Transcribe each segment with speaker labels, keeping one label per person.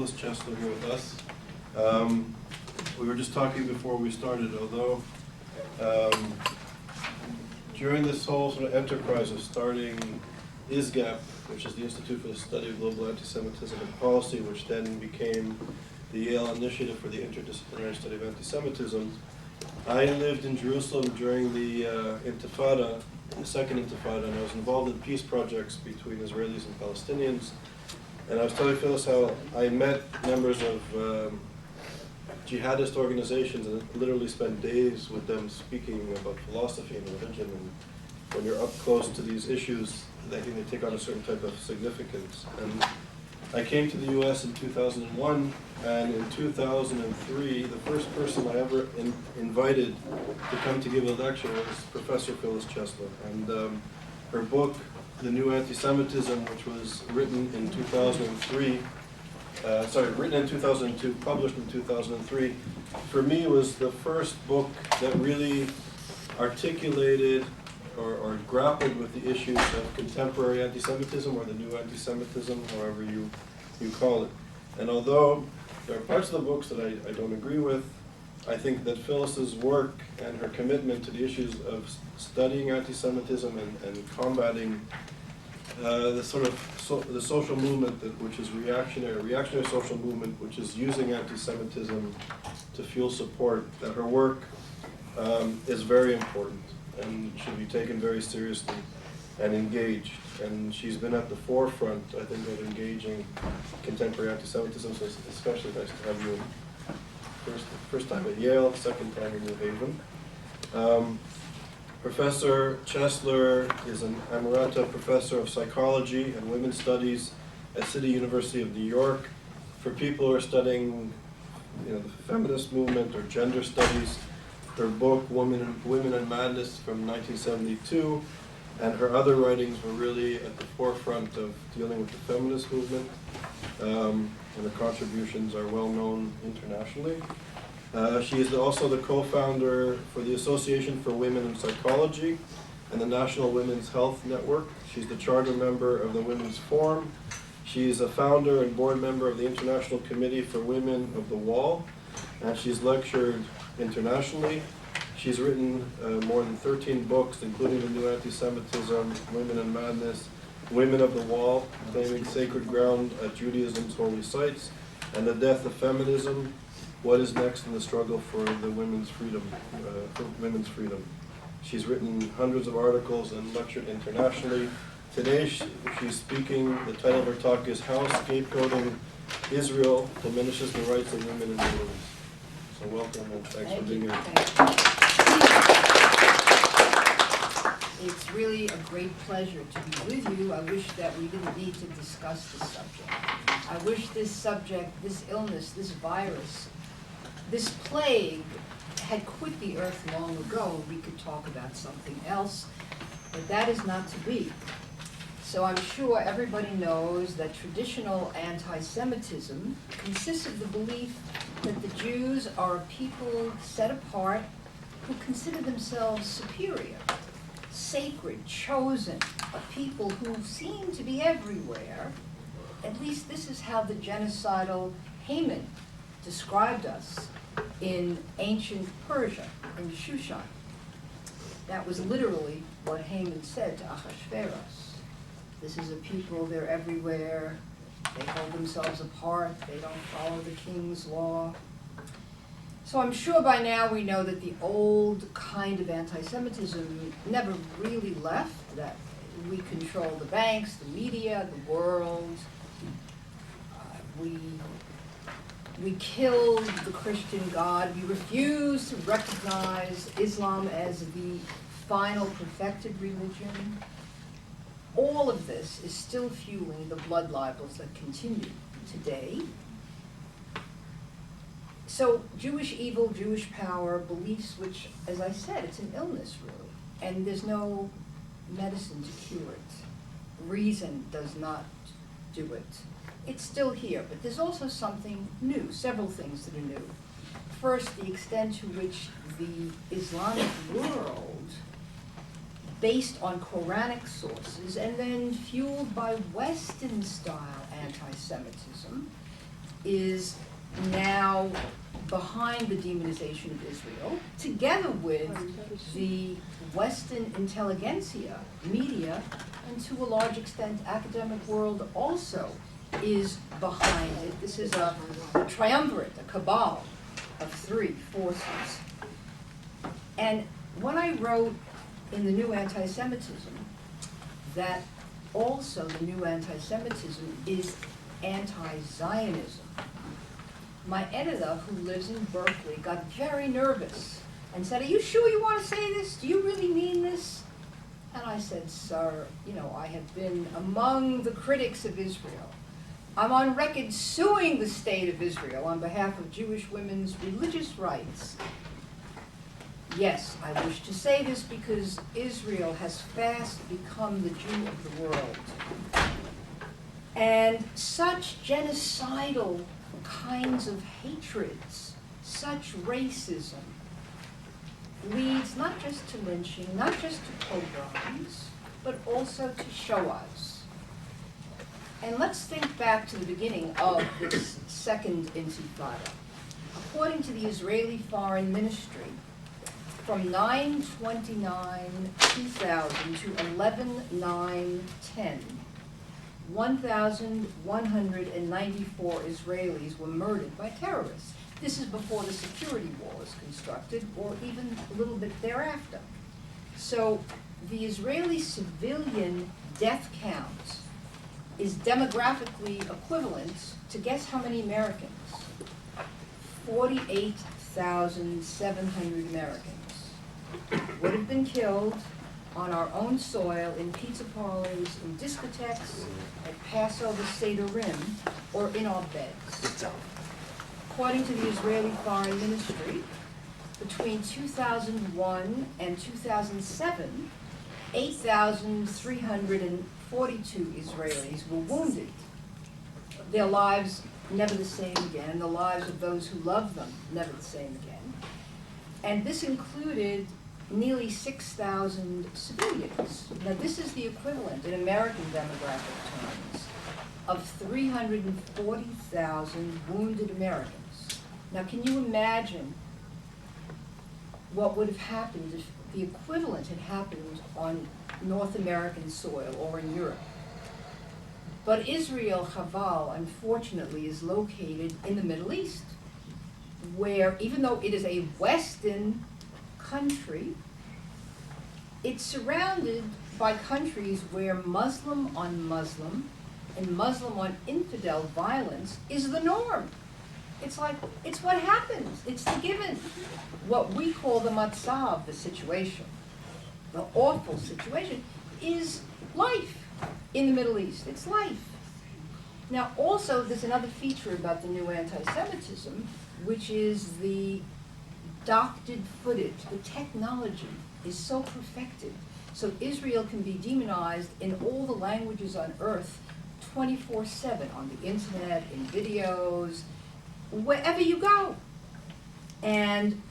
Speaker 1: Phyllis Chesler here with us. We were just talking before we started, although during this whole sort of enterprise of starting ISGAP, which is the Institute for the Study of Global Anti-Semitism and Policy, which then became the Yale Initiative for the Interdisciplinary Study of Anti-Semitism, I lived in Jerusalem during the Intifada, the second Intifada, and I was involved in peace projects between Israelis and Palestinians. And I was telling Phyllis how I met members of jihadist organizations and literally spent days with them speaking about philosophy and religion. And when you're up close to these issues, I think they take on a certain type of significance. And I came to the US in 2001, and in 2003, the first person I ever invited to come to give a lecture was Professor Phyllis Chesler. And her book, The New Antisemitism, which was written in 2003, written in 2002, published in 2003, for me was the first book that really articulated or grappled with the issues of contemporary anti-Semitism, or the new anti-Semitism, however you call it. And although there are parts of the books that I don't agree with, I think that Phyllis's work and her commitment to the issues of studying anti-Semitism and combating the sort of the social movement which is reactionary social movement, which is using anti-Semitism to fuel support, that her work is very important and should be taken very seriously and engaged. And she's been at the forefront, I think, of engaging contemporary anti-Semitism, so it's especially nice to have you first time at Yale, second time in New Haven. Professor Chesler is an Emerita professor of psychology and women's studies at City University of New York. For people who are studying, the feminist movement or gender studies, her book Women and Madness from 1972 and her other writings were really at the forefront of dealing with the feminist movement, and her contributions are well known internationally. She is also the co-founder for the Association for Women in Psychology and the National Women's Health Network. She's the charter member of the Women's Forum. She's a founder and board member of the International Committee for Women of the Wall, and she's lectured internationally. She's written more than 13 books, including The New Anti-Semitism, Women and Madness, Women of the Wall, Claiming Sacred Ground at Judaism's Holy Sites, and The Death of Feminism, What is Next in the Struggle for the Women's Freedom, She's written hundreds of articles and lectured internationally. Today she's speaking. The title of her talk is How Scapegoating Israel Diminishes the Rights of Women in the Middle East. So welcome and thanks for being here.
Speaker 2: It's really a great pleasure to be with you. I wish that we didn't need to discuss this subject. I wish this subject, this illness, this virus, this plague had quit the earth long ago. We could talk about something else, but that is not to be. So I'm sure everybody knows that traditional anti-Semitism consists of the belief that the Jews are a people set apart who consider themselves superior, sacred, chosen, a people who seem to be everywhere. At least this is how the genocidal Haman described us in ancient Persia, in Shushan. That was literally what Haman said to Ahasuerus. This is a people, they're everywhere, they hold themselves apart, they don't follow the king's law. So I'm sure by now we know that the old kind of anti-Semitism never really left, that we control the banks, the media, the world. We killed the Christian God. We refuse to recognize Islam as the final perfected religion. All of this is still fueling the blood libels that continue today. So Jewish evil, Jewish power, beliefs which, as I said, it's an illness really, and there's no medicine to cure it. Reason does not do it. It's still here, but there's also something new, several things that are new. First, the extent to which the Islamic world, based on Quranic sources and then fueled by Western-style anti-Semitism, is now behind the demonization of Israel, together with the Western intelligentsia, media, and to a large extent academic world also is behind it. This is a triumvirate, a cabal of three forces. And when I wrote in the New Antisemitism that also the New Antisemitism is anti-Zionism, my editor, who lives in Berkeley, got very nervous and said, "Are you sure you want to say this? Do you really mean this?" And I said, "Sir, you know, I have been among the critics of Israel. I'm on record suing the state of Israel on behalf of Jewish women's religious rights. Yes, I wish to say this because Israel has fast become the Jew of the world. And such genocidal kinds of hatreds, such racism, leads not just to lynching, not just to pogroms, but also to Shoahs." And let's think back to the beginning of this second intifada. According to the Israeli Foreign Ministry, from 9/29/2000 to 11/9/10, 1,194 Israelis were murdered by terrorists. This is before the security wall was constructed, or even a little bit thereafter. So the Israeli civilian death count is demographically equivalent to, guess how many Americans? 48,700 Americans would have been killed on our own soil, in pizza parlors, in discotheques, at Passover Seder Rim, or in our beds. According to the Israeli Foreign Ministry, between 2001 and 2007, 8,342 Israelis were wounded. Their lives never the same again, and the lives of those who loved them never the same again. And this included nearly 6,000 civilians. Now this is the equivalent in American demographic terms of 340,000 wounded Americans. Now can you imagine what would have happened if the equivalent had happened on North American soil or in Europe? But Israel, Chaval, unfortunately, is located in the Middle East, where even though it is a Western country, it's surrounded by countries where Muslim on Muslim and Muslim on infidel violence is the norm. It's like, it's what happens, it's the given. What we call the matzav, the situation, the awful situation, is life in the Middle East. It's life. Now also, there's another feature about the new anti-Semitism, which is the doctored footage. The technology is so perfected, so Israel can be demonized in all the languages on earth 24/7, on the internet, in videos, wherever you go. And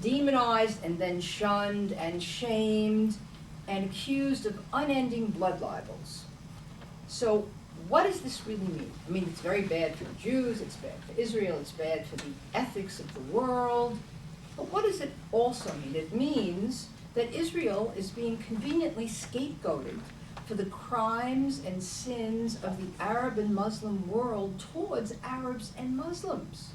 Speaker 2: demonized and then shunned and shamed and accused of unending blood libels. So what does this really mean? I mean, it's very bad for the Jews, it's bad for Israel, it's bad for the ethics of the world. But what does it also mean? It means that Israel is being conveniently scapegoated for the crimes and sins of the Arab and Muslim world towards Arabs and Muslims.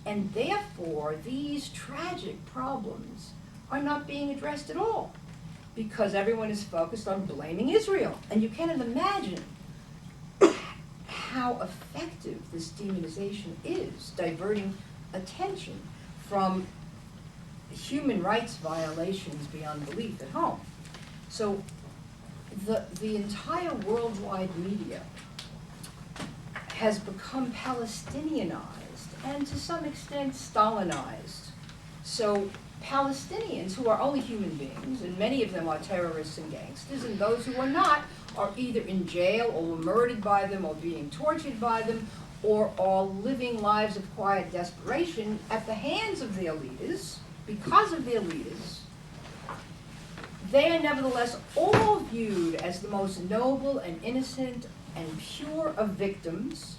Speaker 2: And therefore, these tragic problems are not being addressed at all, because everyone is focused on blaming Israel. And you cannot imagine how effective this demonization is, diverting attention from human rights violations beyond belief at home. So the entire worldwide media has become Palestinianized and to some extent Stalinized. So Palestinians, who are only human beings, and many of them are terrorists and gangsters, and those who are not are either in jail or were murdered by them or being tortured by them, or are living lives of quiet desperation at the hands of their leaders, because of their leaders. They are nevertheless all viewed as the most noble and innocent and pure of victims,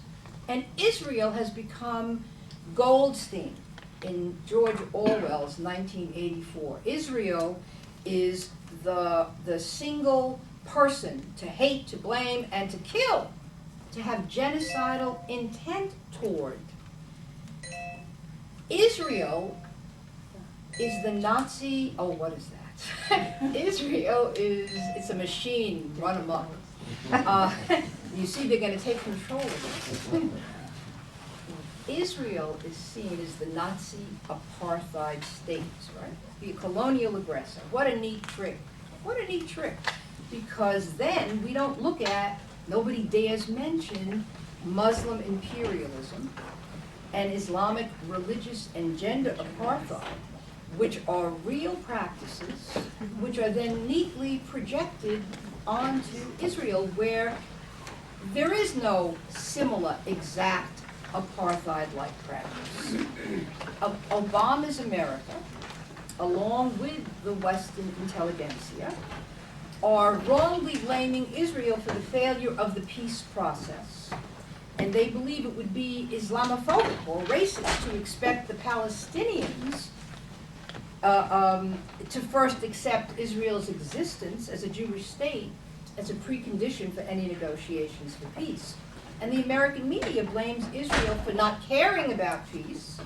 Speaker 2: And Israel has become Goldstein in George Orwell's 1984. Israel is the single person to hate, to blame, and to kill, to have genocidal intent toward. Israel is the Nazi, oh, what is that? Israel is, it's a machine, run amok. You see, they're going to take control of it. Israel is seen as the Nazi apartheid state, right? The colonial aggressor. What a neat trick. What a neat trick. Because then we don't look at, nobody dares mention Muslim imperialism and Islamic religious and gender apartheid, which are real practices, which are then neatly projected onto Israel, where there is no similar exact apartheid-like practice. Obama's America, along with the Western intelligentsia, are wrongly blaming Israel for the failure of the peace process. And they believe it would be Islamophobic or racist to expect the Palestinians to first accept Israel's existence as a Jewish state as a precondition for any negotiations for peace. And the American media blames Israel for not caring about peace,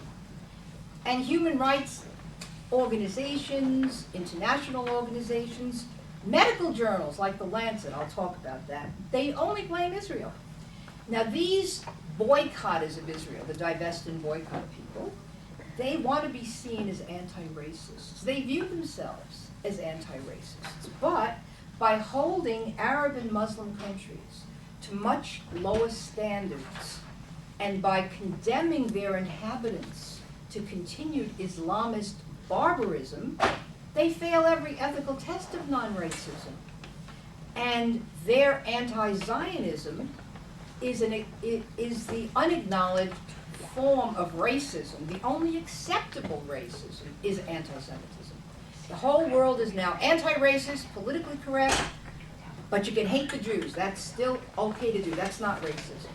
Speaker 2: and human rights organizations, international organizations, medical journals like The Lancet, I'll talk about that, they only blame Israel. Now these boycotters of Israel, the divest and boycott people, they want to be seen as anti-racists. They view themselves as anti-racists, but by holding Arab and Muslim countries to much lower standards, and by condemning their inhabitants to continued Islamist barbarism, they fail every ethical test of non-racism. And their anti-Zionism is the unacknowledged form of racism. The only acceptable racism is anti-Semitism. The whole world is now anti-racist, politically correct, but you can hate the Jews. That's still okay to do. That's not racism.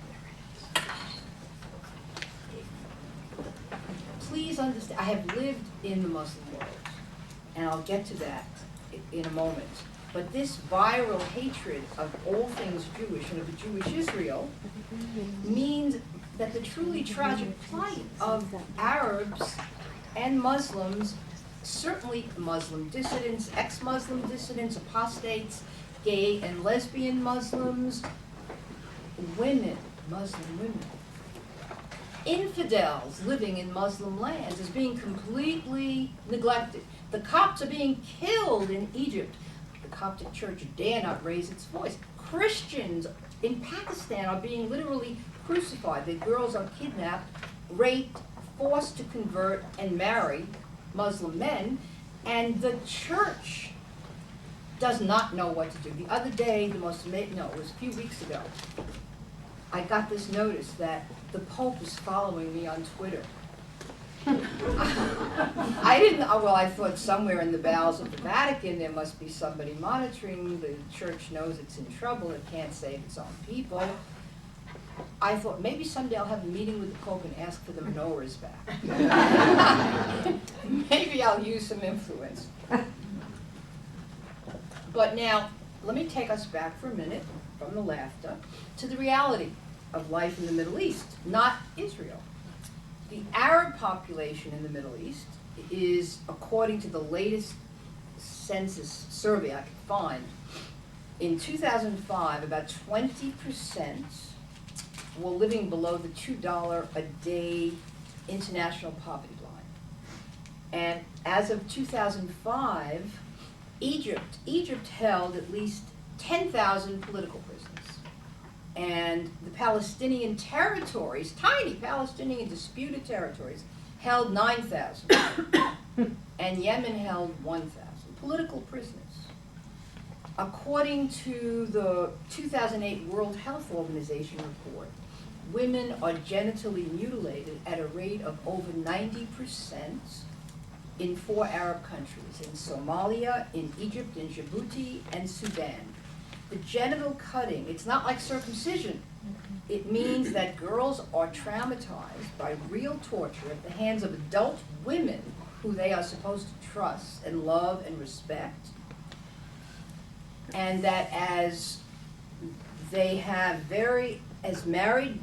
Speaker 2: Please understand, I have lived in the Muslim world, and I'll get to that in a moment. But this viral hatred of all things Jewish and of the Jewish Israel means that the truly tragic plight of Arabs and Muslims, certainly Muslim dissidents, ex-Muslim dissidents, apostates, gay and lesbian Muslims, women, Muslim women, infidels living in Muslim lands is being completely neglected. The Copts are being killed in Egypt. The Coptic Church dare not raise its voice. Christians in Pakistan are being literally crucified. The girls are kidnapped, raped, forced to convert and marry Muslim men, and the church does not know what to do. The other day, it was a few weeks ago, I got this notice that the Pope is following me on Twitter. I thought somewhere in the bowels of the Vatican there must be somebody monitoring. The church knows it's in trouble, it can't save its own people. I thought maybe someday I'll have a meeting with the Pope and ask for the menorahs back. Maybe I'll use some influence. But now, let me take us back for a minute from the laughter to the reality of life in the Middle East, not Israel. The Arab population in the Middle East is, according to the latest census survey I could find, in 2005, about 20% were living below the $2 a day international poverty line. And as of 2005, Egypt held at least 10,000 political prisoners. And the Palestinian territories, tiny Palestinian disputed territories, held 9,000. And Yemen held 1,000 political prisoners. According to the 2008 World Health Organization report, women are genitally mutilated at a rate of over 90% in 4 Arab countries, in Somalia, in Egypt, in Djibouti, and Sudan. The genital cutting, it's not like circumcision It means that girls are traumatized by real torture at the hands of adult women who they are supposed to trust and love and respect, and that as married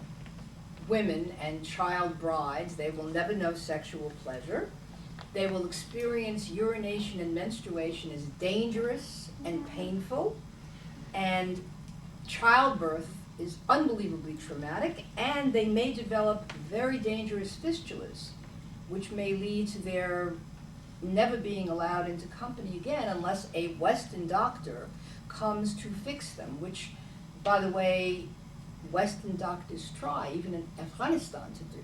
Speaker 2: women and child brides, they will never know sexual pleasure. They will experience urination and menstruation as dangerous and painful, and childbirth is unbelievably traumatic, and they may develop very dangerous fistulas, which may lead to their never being allowed into company again unless a Western doctor comes to fix them, which, by the way, Western doctors try, even in Afghanistan, to do.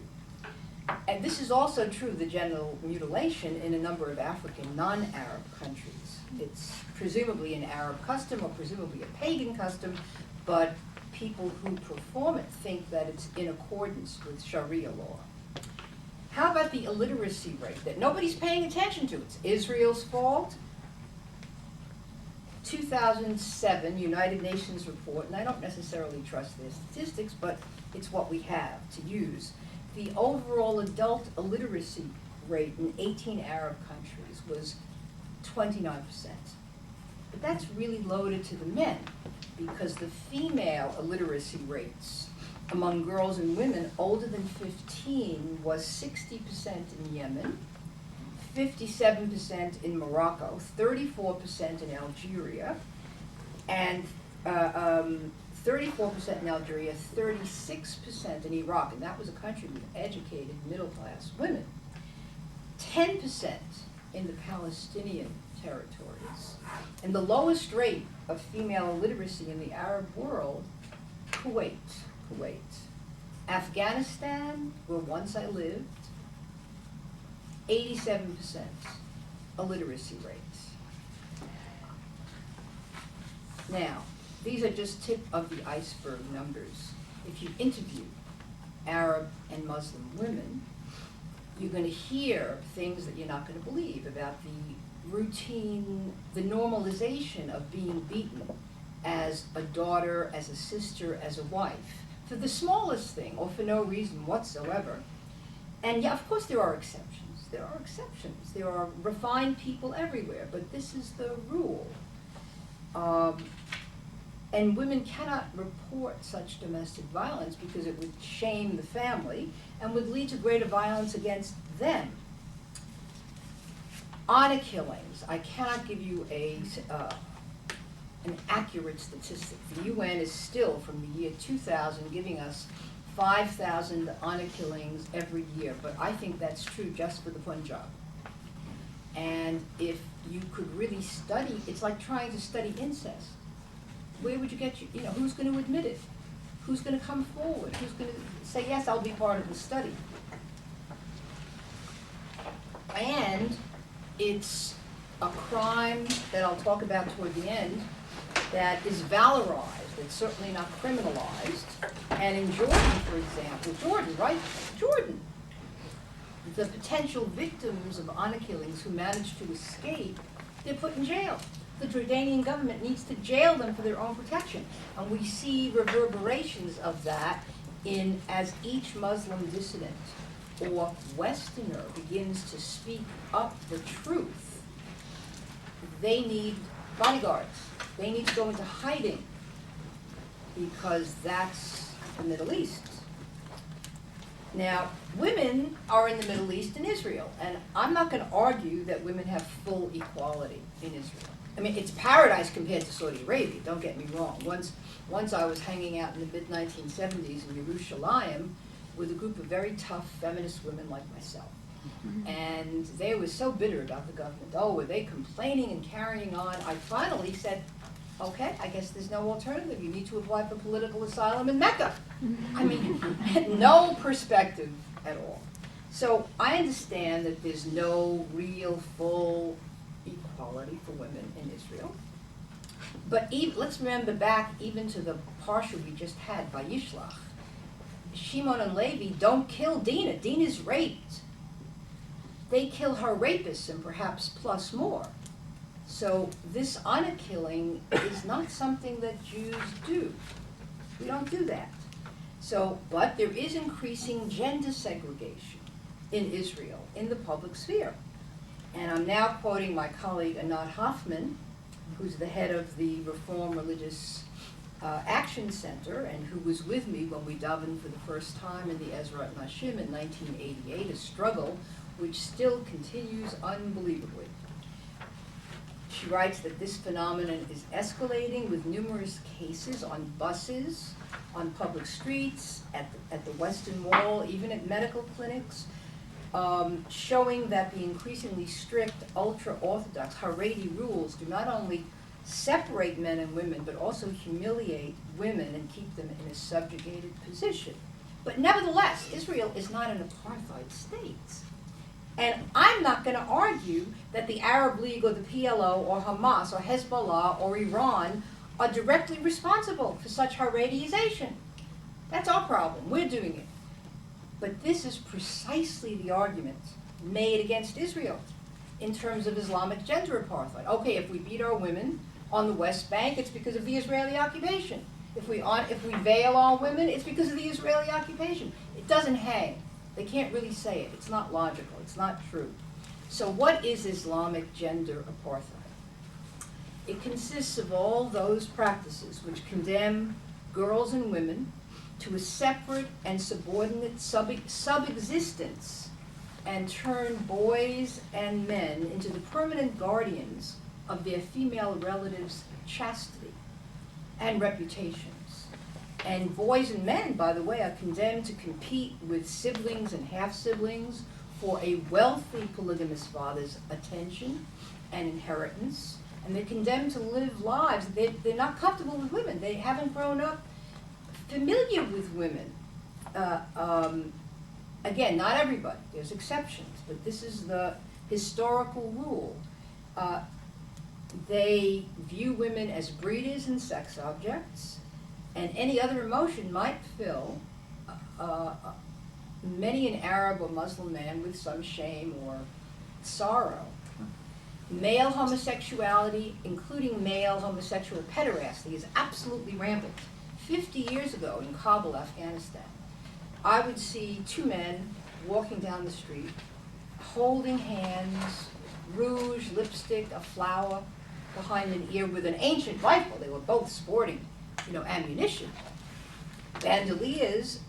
Speaker 2: And this is also true, the genital mutilation, in a number of African non-Arab countries. It's presumably an Arab custom or presumably a pagan custom, but people who perform it think that it's in accordance with Sharia law. How about the illiteracy rate that nobody's paying attention to? It's Israel's fault. 2007 United Nations report, and I don't necessarily trust their statistics, but it's what we have to use. The overall adult illiteracy rate in 18 Arab countries was 29%. But that's really loaded to the men, because the female illiteracy rates among girls and women older than 15 was 60% in Yemen, 57% in Morocco, 34% in Algeria, and 34% in Algeria, 36% in Iraq, and that was a country with educated middle-class women. 10% in the Palestinian territories. And the lowest rate of female illiteracy in the Arab world, Kuwait. Afghanistan, where once I lived, 87% illiteracy rates. Now, these are just tip of the iceberg numbers. If you interview Arab and Muslim women, you're going to hear things that you're not going to believe about the routine, the normalization of being beaten as a daughter, as a sister, as a wife, for the smallest thing or for no reason whatsoever. And yeah, of course there are exceptions. There are exceptions. There are refined people everywhere, but this is the rule. And women cannot report such domestic violence because it would shame the family and would lead to greater violence against them. Honor killings, I cannot give you an accurate statistic. The UN is still, from the year 2000, giving us 5,000 honor killings every year, but I think that's true just for the Punjab. And if you could really study, it's like trying to study incest. Where would you get, who's going to admit it? Who's going to come forward? Who's going to say, yes, I'll be part of the study? And it's a crime that I'll talk about toward the end that is valorized. It's certainly not criminalized. And in Jordan, for example, Jordan, the potential victims of honor killings who manage to escape, they're put in jail. The Jordanian government needs to jail them for their own protection. And we see reverberations of that as each Muslim dissident or Westerner begins to speak up the truth. They need bodyguards. They need to go into hiding because that's the Middle East. Now, women are in the Middle East and Israel, and I'm not going to argue that women have full equality in Israel. I mean, it's paradise compared to Saudi Arabia, don't get me wrong. Once I was hanging out in the mid-1970s in Yerushalayim with a group of very tough feminist women like myself. And they were so bitter about the government. Oh, were they complaining and carrying on? I finally said, okay, I guess there's no alternative. You need to apply for political asylum in Mecca. I mean, no perspective at all. So I understand that there's no real full equality for women in Israel. But let's remember back even to the parsha we just had by Yishlach. Shimon and Levi don't kill Dinah. Dinah's raped. They kill her rapists and perhaps plus more. So this honor killing is not something that Jews do. We don't do that. So, but there is increasing gender segregation in Israel, in the public sphere. And I'm now quoting my colleague Anat Hoffman, who's the head of the Reform Religious Action Center, and who was with me when we davened for the first time in the Ezrat Nashim in 1988, a struggle which still continues unbelievably. She writes that this phenomenon is escalating with numerous cases on buses, on public streets, at the Western Wall, even at medical clinics, showing that the increasingly strict, ultra-Orthodox Haredi rules do not only separate men and women, but also humiliate women and keep them in a subjugated position. But nevertheless, Israel is not an apartheid state. And I'm not going to argue that the Arab League or the PLO or Hamas or Hezbollah or Iran are directly responsible for such Harediization. That's our problem. We're doing it. But this is precisely the argument made against Israel in terms of Islamic gender apartheid. Okay, if we beat our women on the West Bank, it's because of the Israeli occupation. If we veil our women, it's because of the Israeli occupation. It doesn't hang. They can't really say it. It's not logical. It's not true. So what is Islamic gender apartheid? It consists of all those practices which condemn girls and women to a separate and subordinate subexistence and turn boys and men into the permanent guardians of their female relatives' chastity and reputations. And boys and men, by the way, are condemned to compete with siblings and half-siblings for a wealthy polygamous father's attention and inheritance. And they're condemned to live lives. They're not comfortable with women. They haven't grown up familiar with women. Again, not everybody. There's exceptions, but this is the historical rule. They view women as breeders and sex objects, and any other emotion might fill many an Arab or Muslim man with some shame or sorrow. Male homosexuality, including male homosexual pederasty, is absolutely rampant. 50 years ago in Kabul, Afghanistan, I would see two men walking down the street, holding hands, rouge, lipstick, a flower behind an ear with an ancient rifle. They were both sporting, ammunition, bandoliers,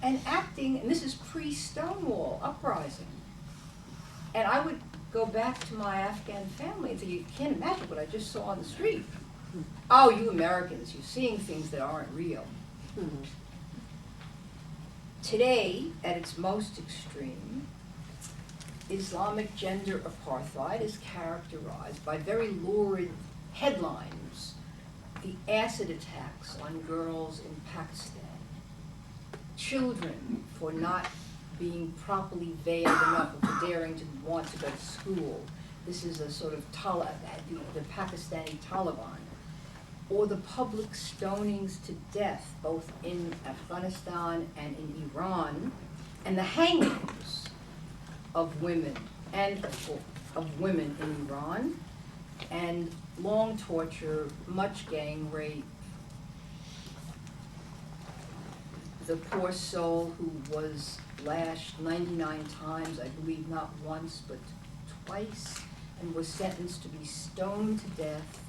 Speaker 2: and acting, and this is pre-Stonewall uprising. And I would go back to my Afghan family and say, you can't imagine what I just saw on the street. Oh, you Americans, you're seeing things that aren't real. Mm-hmm. Today, at its most extreme, Islamic gender apartheid is characterized by very lurid headlines. The acid attacks on girls in Pakistan, children for not being properly veiled enough or for daring to want to go to school. This is a sort of the Pakistani Taliban. Or the public stonings to death, both in Afghanistan and in Iran, and the hangings of women and of women in Iran, and long torture, much gang rape. The poor soul who was lashed 99 times, I believe not once but twice, and was sentenced to be stoned to death.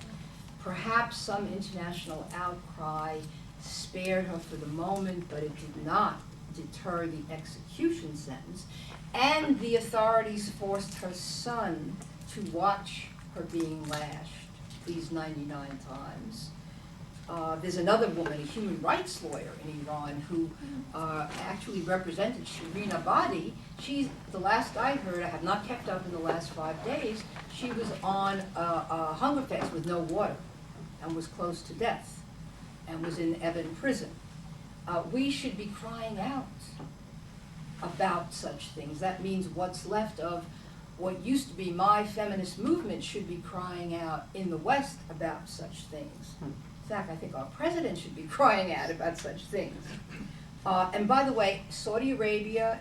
Speaker 2: Perhaps some international outcry spared her for the moment, but it did not deter the execution sentence. And the authorities forced her son to watch her being lashed these 99 times. There's another woman, a human rights lawyer in Iran, who actually represented Shireen Abadi. She's, the last I heard, I have not kept up in the last 5 days, she was on a hunger fast with no water and was close to death and was in Evan prison. We should be crying out about such things. That means what's left of what used to be my feminist movement should be crying out in the West about such things. In fact, I think our president should be crying out about such things. And by the way, Saudi Arabia,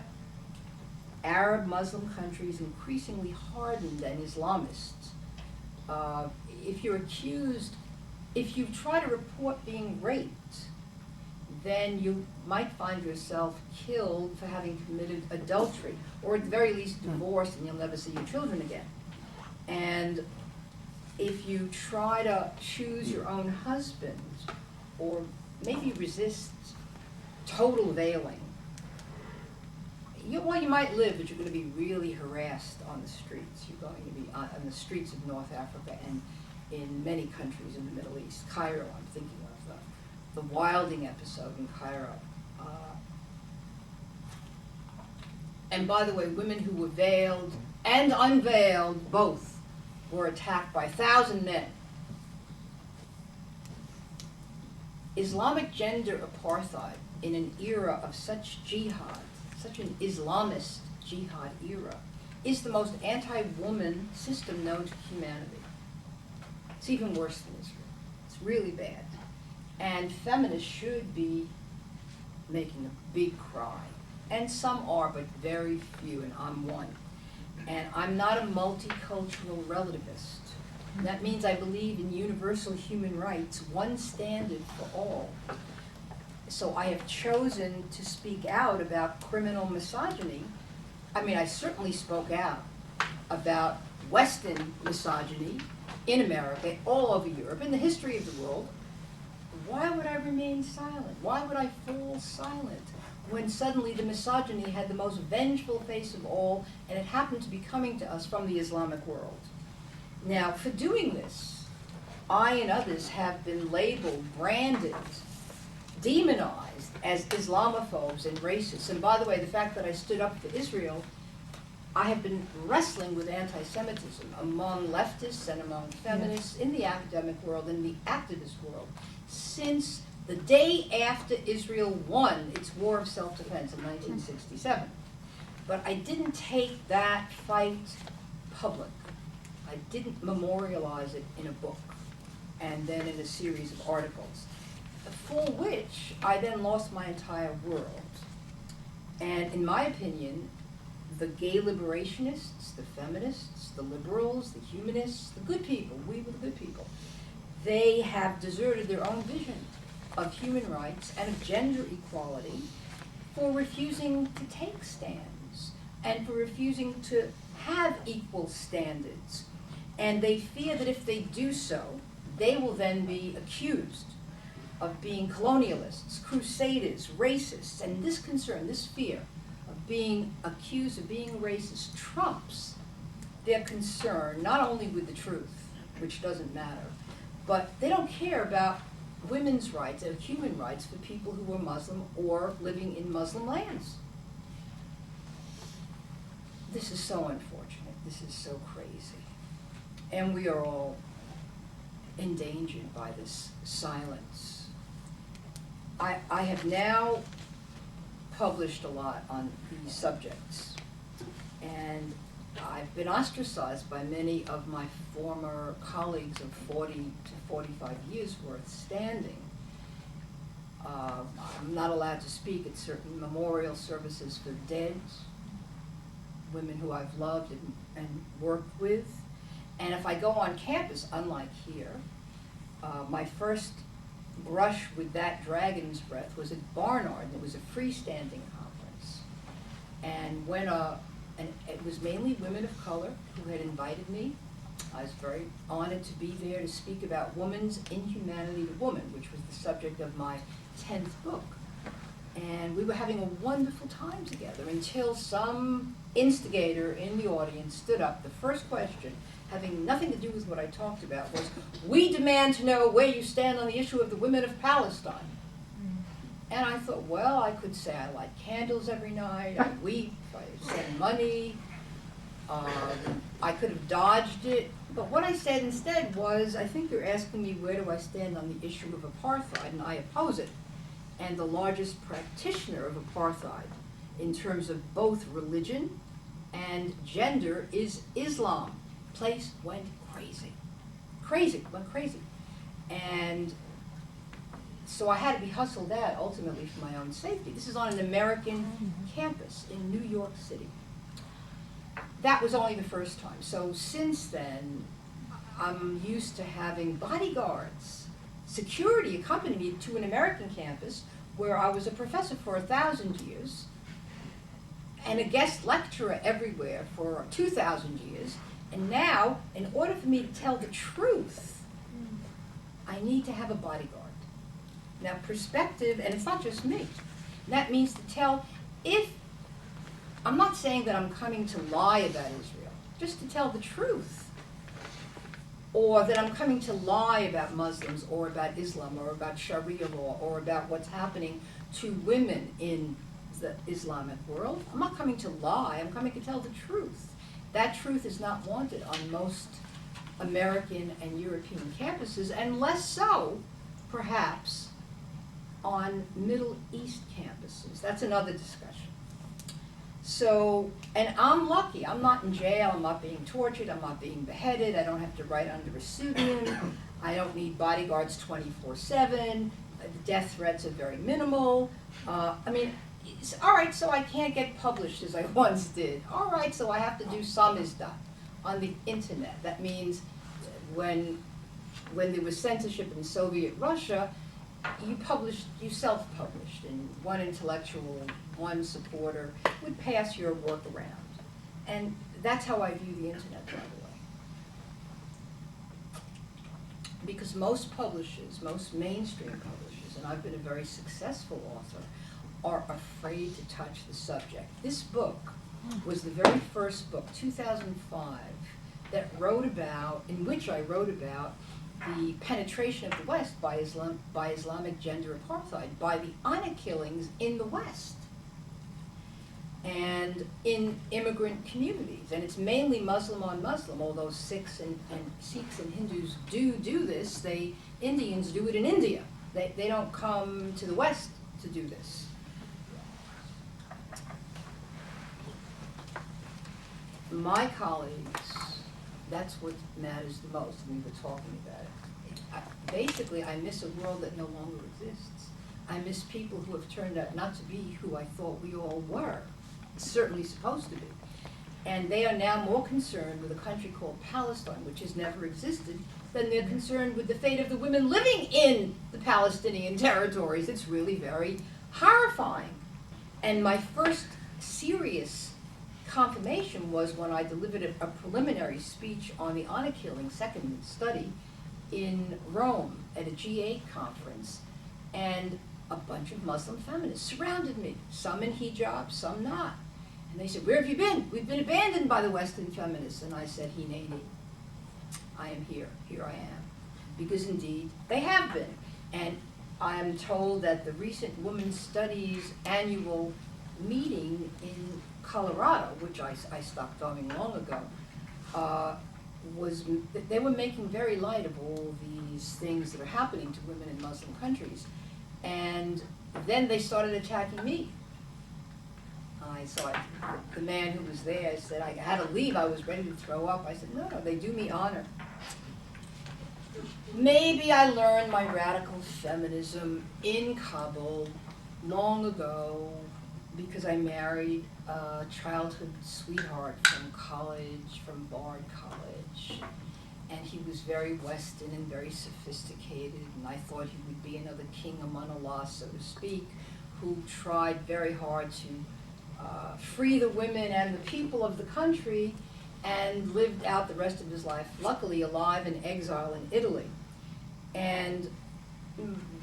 Speaker 2: Arab Muslim countries increasingly hardened and Islamists. If you're accused, if you try to report being raped, then you might find yourself killed for having committed adultery, or at the very least divorced, and you'll never see your children again. And if you try to choose your own husband, or maybe resist total veiling, you might live, but you're going to be really harassed on the streets. You're going to be on the streets of North Africa and in many countries in the Middle East. Cairo, I'm thinking of the Wilding episode in Cairo. And by the way, women who were veiled and unveiled, both, were attacked by 1,000 men. Islamic gender apartheid in an era of such jihad, such an Islamist jihad era, is the most anti-woman system known to humanity. It's even worse than Israel. It's really bad. And feminists should be making a big cry. And some are, but very few, and I'm one. And I'm not a multicultural relativist. That means I believe in universal human rights, one standard for all. So I have chosen to speak out about criminal misogyny. I mean, I certainly spoke out about Western misogyny in America, all over Europe, in the history of the world. Why would I remain silent? Why would I fall silent when suddenly the misogyny had the most vengeful face of all, and it happened to be coming to us from the Islamic world? Now, for doing this, I and others have been labeled, branded, demonized as Islamophobes and racists. And by the way, the fact that I stood up for Israel, I have been wrestling with anti-Semitism among leftists and among feminists in the academic world and the activist world since the day after Israel won its war of self-defense in 1967. But I didn't take that fight public. I didn't memorialize it in a book and then in a series of articles, for which I then lost my entire world. And in my opinion, the gay liberationists, the feminists, the liberals, the humanists, the good people, we were the good people, they have deserted their own vision of human rights and of gender equality for refusing to take stands and for refusing to have equal standards. And they fear that if they do so, they will then be accused of being colonialists, crusaders, racists. And this concern, this fear of being accused of being racist trumps their concern not only with the truth, which doesn't matter, but they don't care about women's rights and human rights for people who are Muslim or living in Muslim lands. This is so unfortunate. This is so crazy. And we are all endangered by this silence. I have now published a lot on these subjects, and I've been ostracized by many of my former colleagues of 40 to 45 years worth standing. I'm not allowed to speak at certain memorial services for dead, women who I've loved and worked with. And if I go on campus, unlike here, my first brush with that dragon's breath was at Barnard. It was a freestanding conference. And when and it was mainly women of color who had invited me. I was very honored to be there to speak about woman's inhumanity to woman, which was the subject of my 10th book. And we were having a wonderful time together until some instigator in the audience stood up. The first question, having nothing to do with what I talked about, was, "We demand to know where you stand on the issue of the women of Palestine." And I thought, well, I could say I light candles every night, I weep, I send money. I could have dodged it. But what I said instead was, I think you're asking me where do I stand on the issue of apartheid, and I oppose it. And the largest practitioner of apartheid in terms of both religion and gender is Islam. Place went crazy. Went crazy. And so I had to be hustled out ultimately for my own safety. This is on an American campus in New York City. That was only the first time. So since then, I'm used to having bodyguards, security accompany me to an American campus where I was a professor for 1,000 years and a guest lecturer everywhere for 2,000 years. And now, in order for me to tell the truth, I need to have a bodyguard. Now, perspective, and it's not just me. That means to tell, I'm not saying that I'm coming to lie about Israel, just to tell the truth. Or that I'm coming to lie about Muslims, or about Islam, or about Sharia law, or about what's happening to women in the Islamic world. I'm not coming to lie, I'm coming to tell the truth. That truth is not wanted on most American and European campuses, and less so, perhaps, on Middle East campuses. That's another discussion. So, and I'm lucky. I'm not in jail. I'm not being tortured. I'm not being beheaded. I don't have to write under a pseudonym. I don't need bodyguards 24/7. The death threats are very minimal. All right, so I can't get published as I once did. All right, so I have to do samizdat on the internet. That means when there was censorship in Soviet Russia, you self-published, and one intellectual, one supporter would pass your work around. And that's how I view the internet, by the way. Because most publishers, most mainstream publishers, and I've been a very successful author, are afraid to touch the subject. This book was the very first book, 2005, in which I wrote about the penetration of the West by Islamic gender apartheid, by the honor killings in the West and in immigrant communities. And it's mainly Muslim on Muslim, although Sikhs and Hindus do this. Indians do it in India. They don't come to the West to do this. My colleagues, that's what matters the most, and we were talking about it. Basically, I miss a world that no longer exists. I miss people who have turned out not to be who I thought we all were, certainly supposed to be. And they are now more concerned with a country called Palestine, which has never existed, than they're concerned with the fate of the women living in the Palestinian territories. It's really very horrifying. And my first serious confirmation was when I delivered a preliminary speech on the honor killing, second study, in Rome at a G8 conference, and a bunch of Muslim feminists surrounded me, some in hijab, some not. And they said, "Where have you been? We've been abandoned by the Western feminists." And I said, "Hineni, I am here. Here I am." Because indeed, they have been. And I am told that the recent Women's Studies annual meeting in Colorado, which I stopped going long ago, they were making very light of all these things that are happening to women in Muslim countries. And then they started attacking me. The man who was there said I had to leave. I was ready to throw up. I said, no, they do me honor. Maybe I learned my radical feminism in Kabul long ago because I married a childhood sweetheart from college, from Bard College. And he was very Western and very sophisticated, and I thought he would be another king among Allah, so to speak, who tried very hard to free the women and the people of the country, and lived out the rest of his life, luckily alive in exile in Italy. And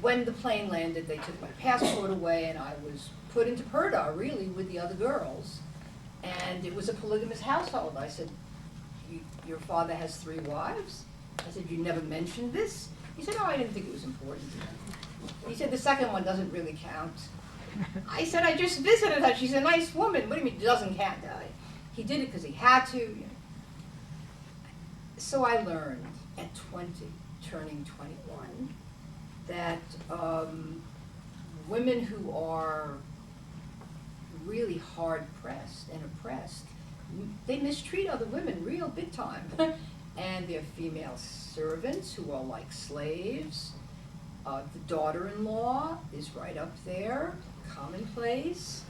Speaker 2: when the plane landed, they took my passport away, and I was put into Purdah, really, with the other girls. And it was a polygamous household. I said, your father has 3 wives? I said, you never mentioned this? He said, oh, I didn't think it was important. He said, the second one doesn't really count. I said, I just visited her. She's a nice woman. What do you mean it doesn't count? He did it because he had to. You know. So I learned at 20, turning 21, that women who are really hard-pressed and oppressed, they mistreat other women real big time. And they're female servants who are like slaves. The daughter-in-law is right up there, commonplace.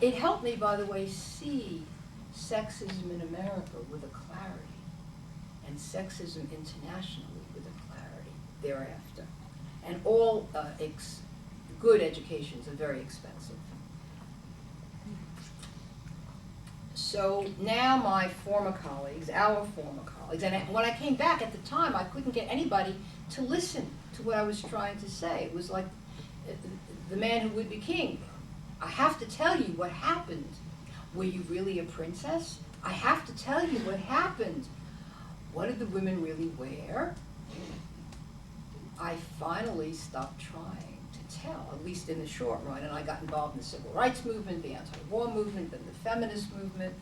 Speaker 2: It helped me, by the way, see sexism in America with a clarity, and sexism internationally with a clarity thereafter. And all good educations are very expensive. So now my former colleagues, our former colleagues, and when I came back at the time, I couldn't get anybody to listen to what I was trying to say. It was like the man who would be king. I have to tell you what happened. Were you really a princess? I have to tell you what happened. What did the women really wear? I finally stopped trying to tell, at least in the short run, and I got involved in the civil rights movement, the anti-war movement, then the feminist movement,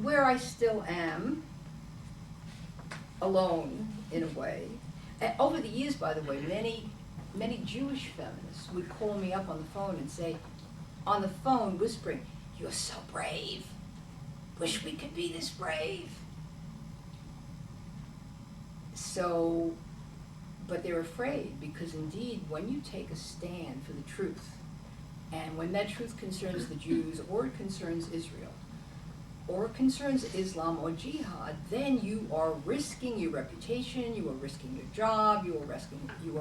Speaker 2: where I still am, alone in a way. And over the years, by the way, many Jewish feminists would call me up on the phone and say, on the phone, whispering, "You're so brave. Wish we could be this brave." So, but they're afraid, because indeed, when you take a stand for the truth, and when that truth concerns the Jews, or it concerns Israel, or it concerns Islam or jihad, then you are risking your reputation, you are risking your job, you are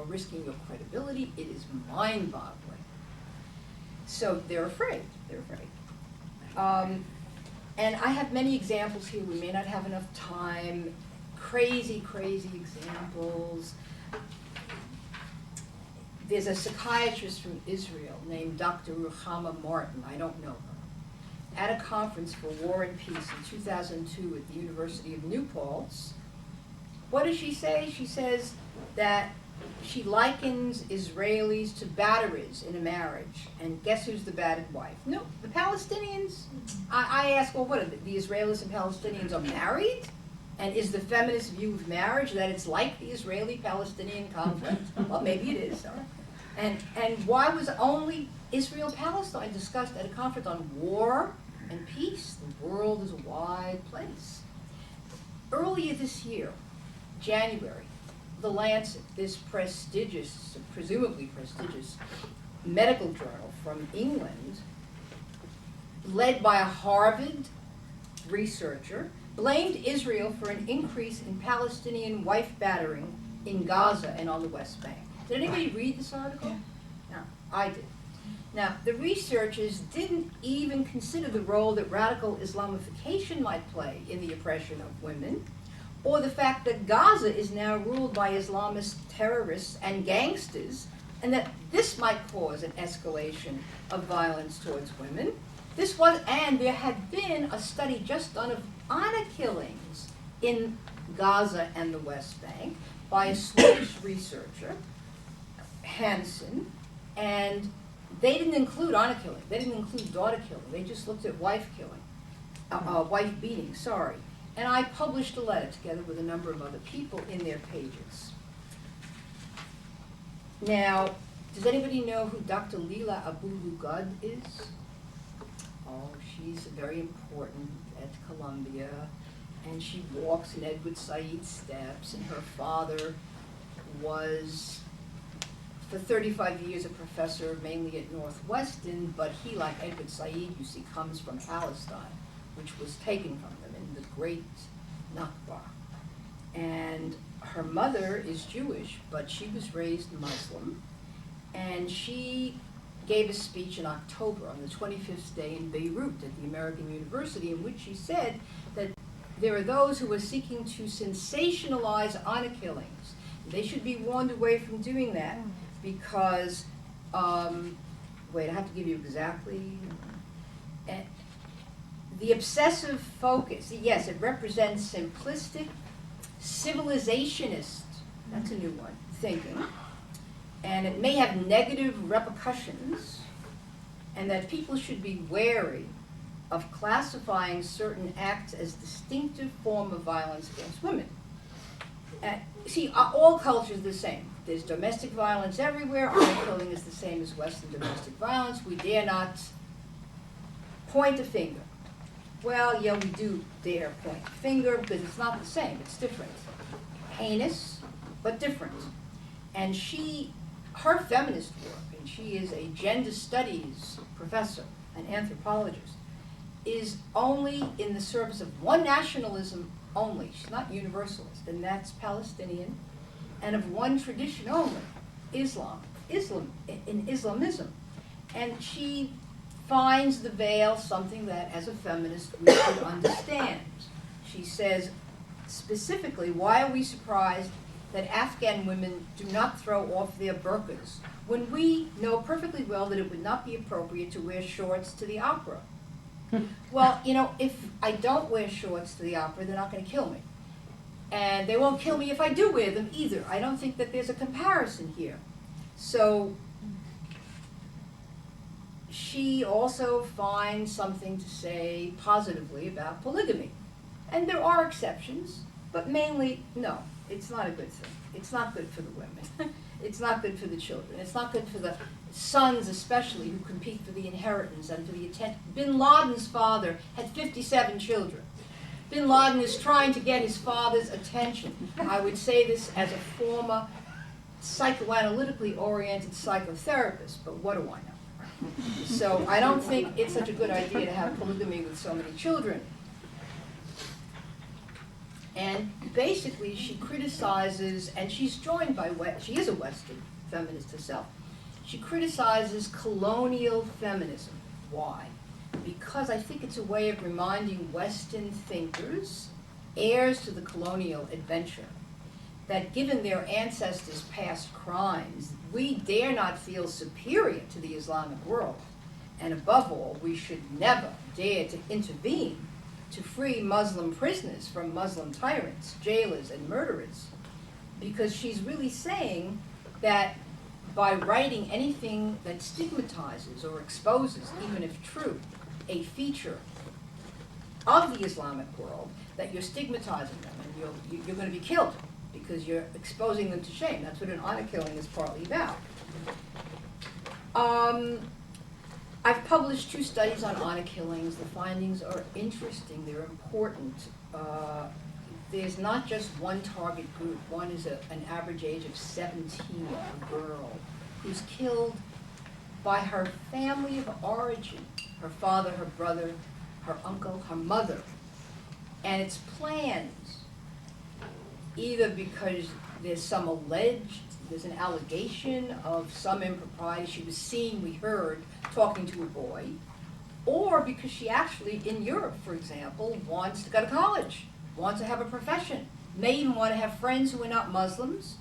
Speaker 2: risking your credibility. It is mind-boggling. So they're afraid. And I have many examples here. We may not have enough time. Crazy examples. There's a psychiatrist from Israel named Dr. Ruchama Martin. I don't know her. At a conference for War and Peace in 2002 at the University of New Paltz, what does she say? She says that she likens Israelis to batteries in a marriage. And guess who's the battered wife? No, the Palestinians. I ask, well, what are the Israelis and Palestinians are married? And is the feminist view of marriage that it's like the Israeli-Palestinian conflict? Well, maybe it is. And why was only Israel-Palestine discussed at a conference on war and peace? The world is a wide place. Earlier this year, January, The Lancet, this prestigious, presumably prestigious medical journal from England, led by a Harvard researcher, blamed Israel for an increase in Palestinian wife battering in Gaza and on the West Bank. Did anybody read this article? No, I did. Now, the researchers didn't even consider the role that radical Islamification might play in the oppression of women, or the fact that Gaza is now ruled by Islamist terrorists and gangsters, and that this might cause an escalation of violence towards women. And there had been a study just done of honor killings in Gaza and the West Bank by a Swedish researcher, Hansen, and they didn't include honor killing. They didn't include daughter killing. They just looked at wife killing, wife beating, sorry. And I published a letter together with a number of other people in their pages. Now, does anybody know who Dr. Leila Abu-Lugad is? Oh, she's very important at Columbia, and she walks in Edward Said's steps, and her father was, for 35 years, a professor mainly at Northwestern, but he, like Edward Said, you see, comes from Palestine, which was taken from them in the Great Nakba. And her mother is Jewish, but she was raised Muslim, and she gave a speech in October on the 25th day in Beirut at the American University, in which she said that there are those who are seeking to sensationalize honor killings. They should be warned away from doing that because, wait, I have to give you exactly. The obsessive focus, yes, it represents simplistic, civilizationist, that's a new one, thinking. And it may have negative repercussions, and that people should be wary of classifying certain acts as distinctive form of violence against women. See, all cultures are the same. There's domestic violence everywhere. Honor killing is the same as Western domestic violence. We dare not point a finger. Well, yeah, we do dare point a finger because it's not the same. It's different. Heinous, but different. And her feminist work, and she is a gender studies professor, an anthropologist, is only in the service of one nationalism only. She's not universalist, and that's Palestinian, and of one tradition only, Islam. in Islamism. And she finds the veil something that, as a feminist, we should understand. She says, specifically, why are we surprised that Afghan women do not throw off their burqas when we know perfectly well that it would not be appropriate to wear shorts to the opera? Well, you know, if I don't wear shorts to the opera, they're not going to kill me. And they won't kill me if I do wear them either. I don't think that there's a comparison here. So she also finds something to say positively about polygamy. And there are exceptions, but mainly, no, it's not a good thing. It's not good for the women. It's not good for the children. It's not good for the sons, especially, who compete for the inheritance and for the attention. Bin Laden's father had 57 children. Bin Laden is trying to get his father's attention. I would say this as a former psychoanalytically oriented psychotherapist, but what do I know? So I don't think it's such a good idea to have polygamy with so many children. And basically she criticizes, and she's joined by, she is a Western feminist herself, she criticizes colonial feminism. Why? Because I think it's a way of reminding Western thinkers, heirs to the colonial adventure, that given their ancestors' past crimes, we dare not feel superior to the Islamic world. And above all, we should never dare to intervene to free Muslim prisoners from Muslim tyrants, jailers, and murderers. Because she's really saying that by writing anything that stigmatizes or exposes, even if true, a feature of the Islamic world, that you're stigmatizing them and you're going to be killed because you're exposing them to shame. That's what an honor killing is partly about. I've published 2 studies on honor killings. The findings are interesting. They're important. There's not just one target group. One is an average age of 17, a girl, who's killed by her family of origin, her father, her brother, her uncle, her mother. And it's planned either because there's an allegation of some impropriety. She was seen, we heard, talking to a boy, or because she actually, in Europe, for example, wants to go to college, wants to have a profession, may even want to have friends who are not Muslims,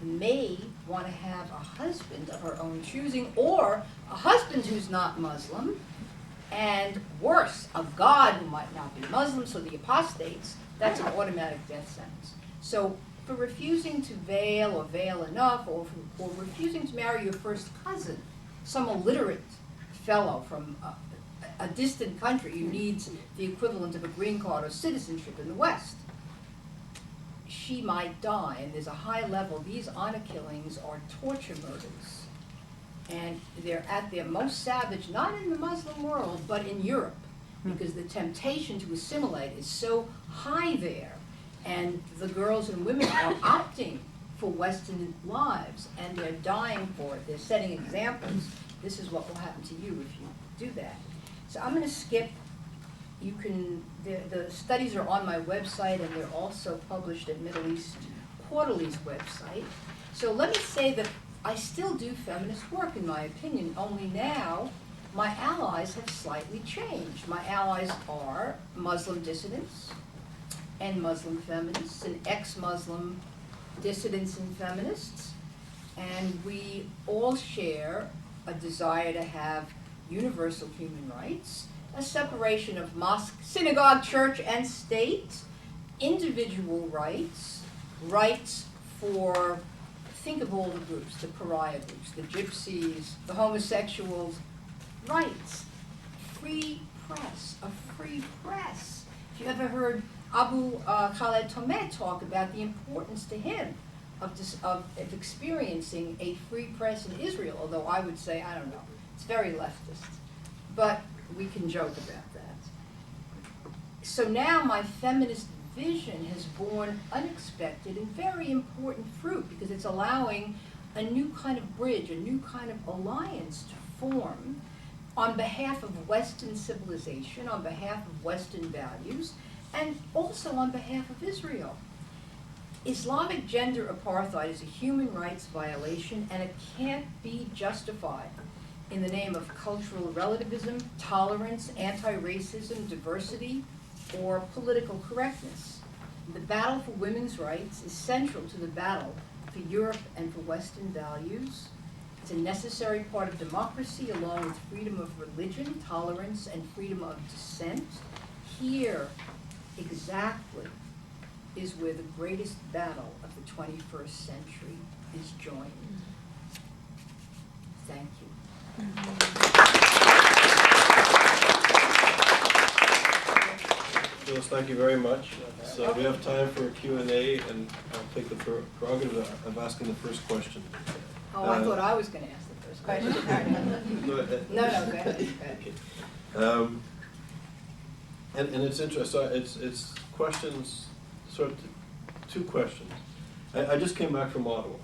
Speaker 2: may want to have a husband of her own choosing, or a husband who's not Muslim, and worse, a God who might not be Muslim, so the apostates, that's an automatic death sentence. So for refusing to veil or veil enough, or refusing to marry your first cousin, some illiterate fellow from a distant country who needs the equivalent of a green card or citizenship in the West, she might die. And there's a high level, these honor killings are torture murders. And they're at their most savage, not in the Muslim world, but in Europe, because the temptation to assimilate is so high there. And the girls and women are opting for Western lives, and they're dying for it. They're setting examples. This is what will happen to you if you do that. So I'm going to skip. You can, the studies are on my website, and they're also published at Middle East Quarterly's website. So let me say that I still do feminist work, in my opinion, only now my allies have slightly changed. My allies are Muslim dissidents and Muslim feminists and ex-Muslim dissidents and feminists, and we all share a desire to have universal human rights, a separation of mosque, synagogue, church, and state, individual rights, rights for, think of all the groups, the pariah groups, the gypsies, the homosexuals, rights, free press, a free press. If you ever heard Abu Khaled Tomet talk about the importance to him of experiencing a free press in Israel, although I would say, I don't know, it's very leftist, but we can joke about that. So now my feminist vision has borne unexpected and very important fruit, because it's allowing a new kind of bridge, a new kind of alliance to form on behalf of Western civilization, on behalf of Western values, and also on behalf of Israel. Islamic gender apartheid is a human rights violation, and it can't be justified in the name of cultural relativism, tolerance, anti-racism, diversity, or political correctness. The battle for women's rights is central to the battle for Europe and for Western values. It's a necessary part of democracy, along with freedom of religion, tolerance, and freedom of dissent. Here, exactly, is where the greatest battle of the 21st century is joined. Thank you.
Speaker 1: Phyllis, thank you very much. So we have time for a Q&A, and I'll take the prerogative of asking the first question.
Speaker 2: Oh, I thought I was going to ask the first question.
Speaker 1: Go ahead.
Speaker 2: No, go ahead.
Speaker 1: Okay. And it's interesting. So it's questions, sort of two questions. I just came back from Ottawa.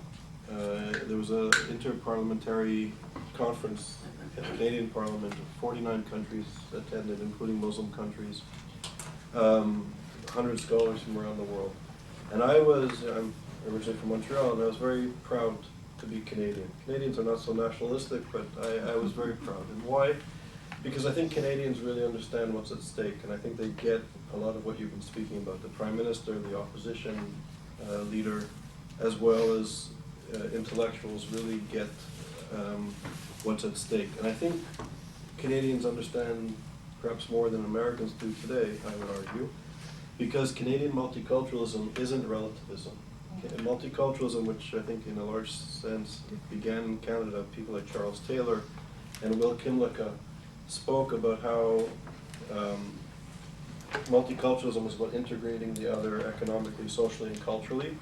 Speaker 1: There was an interparliamentary conference at the Canadian Parliament. 49 countries attended, including Muslim countries. 100 scholars from around the world. And I'm originally from Montreal, and I was very proud to be Canadian. Canadians are not so nationalistic, but I was very proud. And why? Because I think Canadians really understand what's at stake, and I think they get a lot of what you've been speaking about. The Prime Minister, the opposition leader, as well as intellectuals really get what's at stake. And I think Canadians understand perhaps more than Americans do today, I would argue, because Canadian multiculturalism isn't relativism. Okay, multiculturalism, which I think in a large sense began in Canada, people like Charles Taylor and Will Kinlicka spoke about how multiculturalism was about integrating the other economically, socially, and culturally.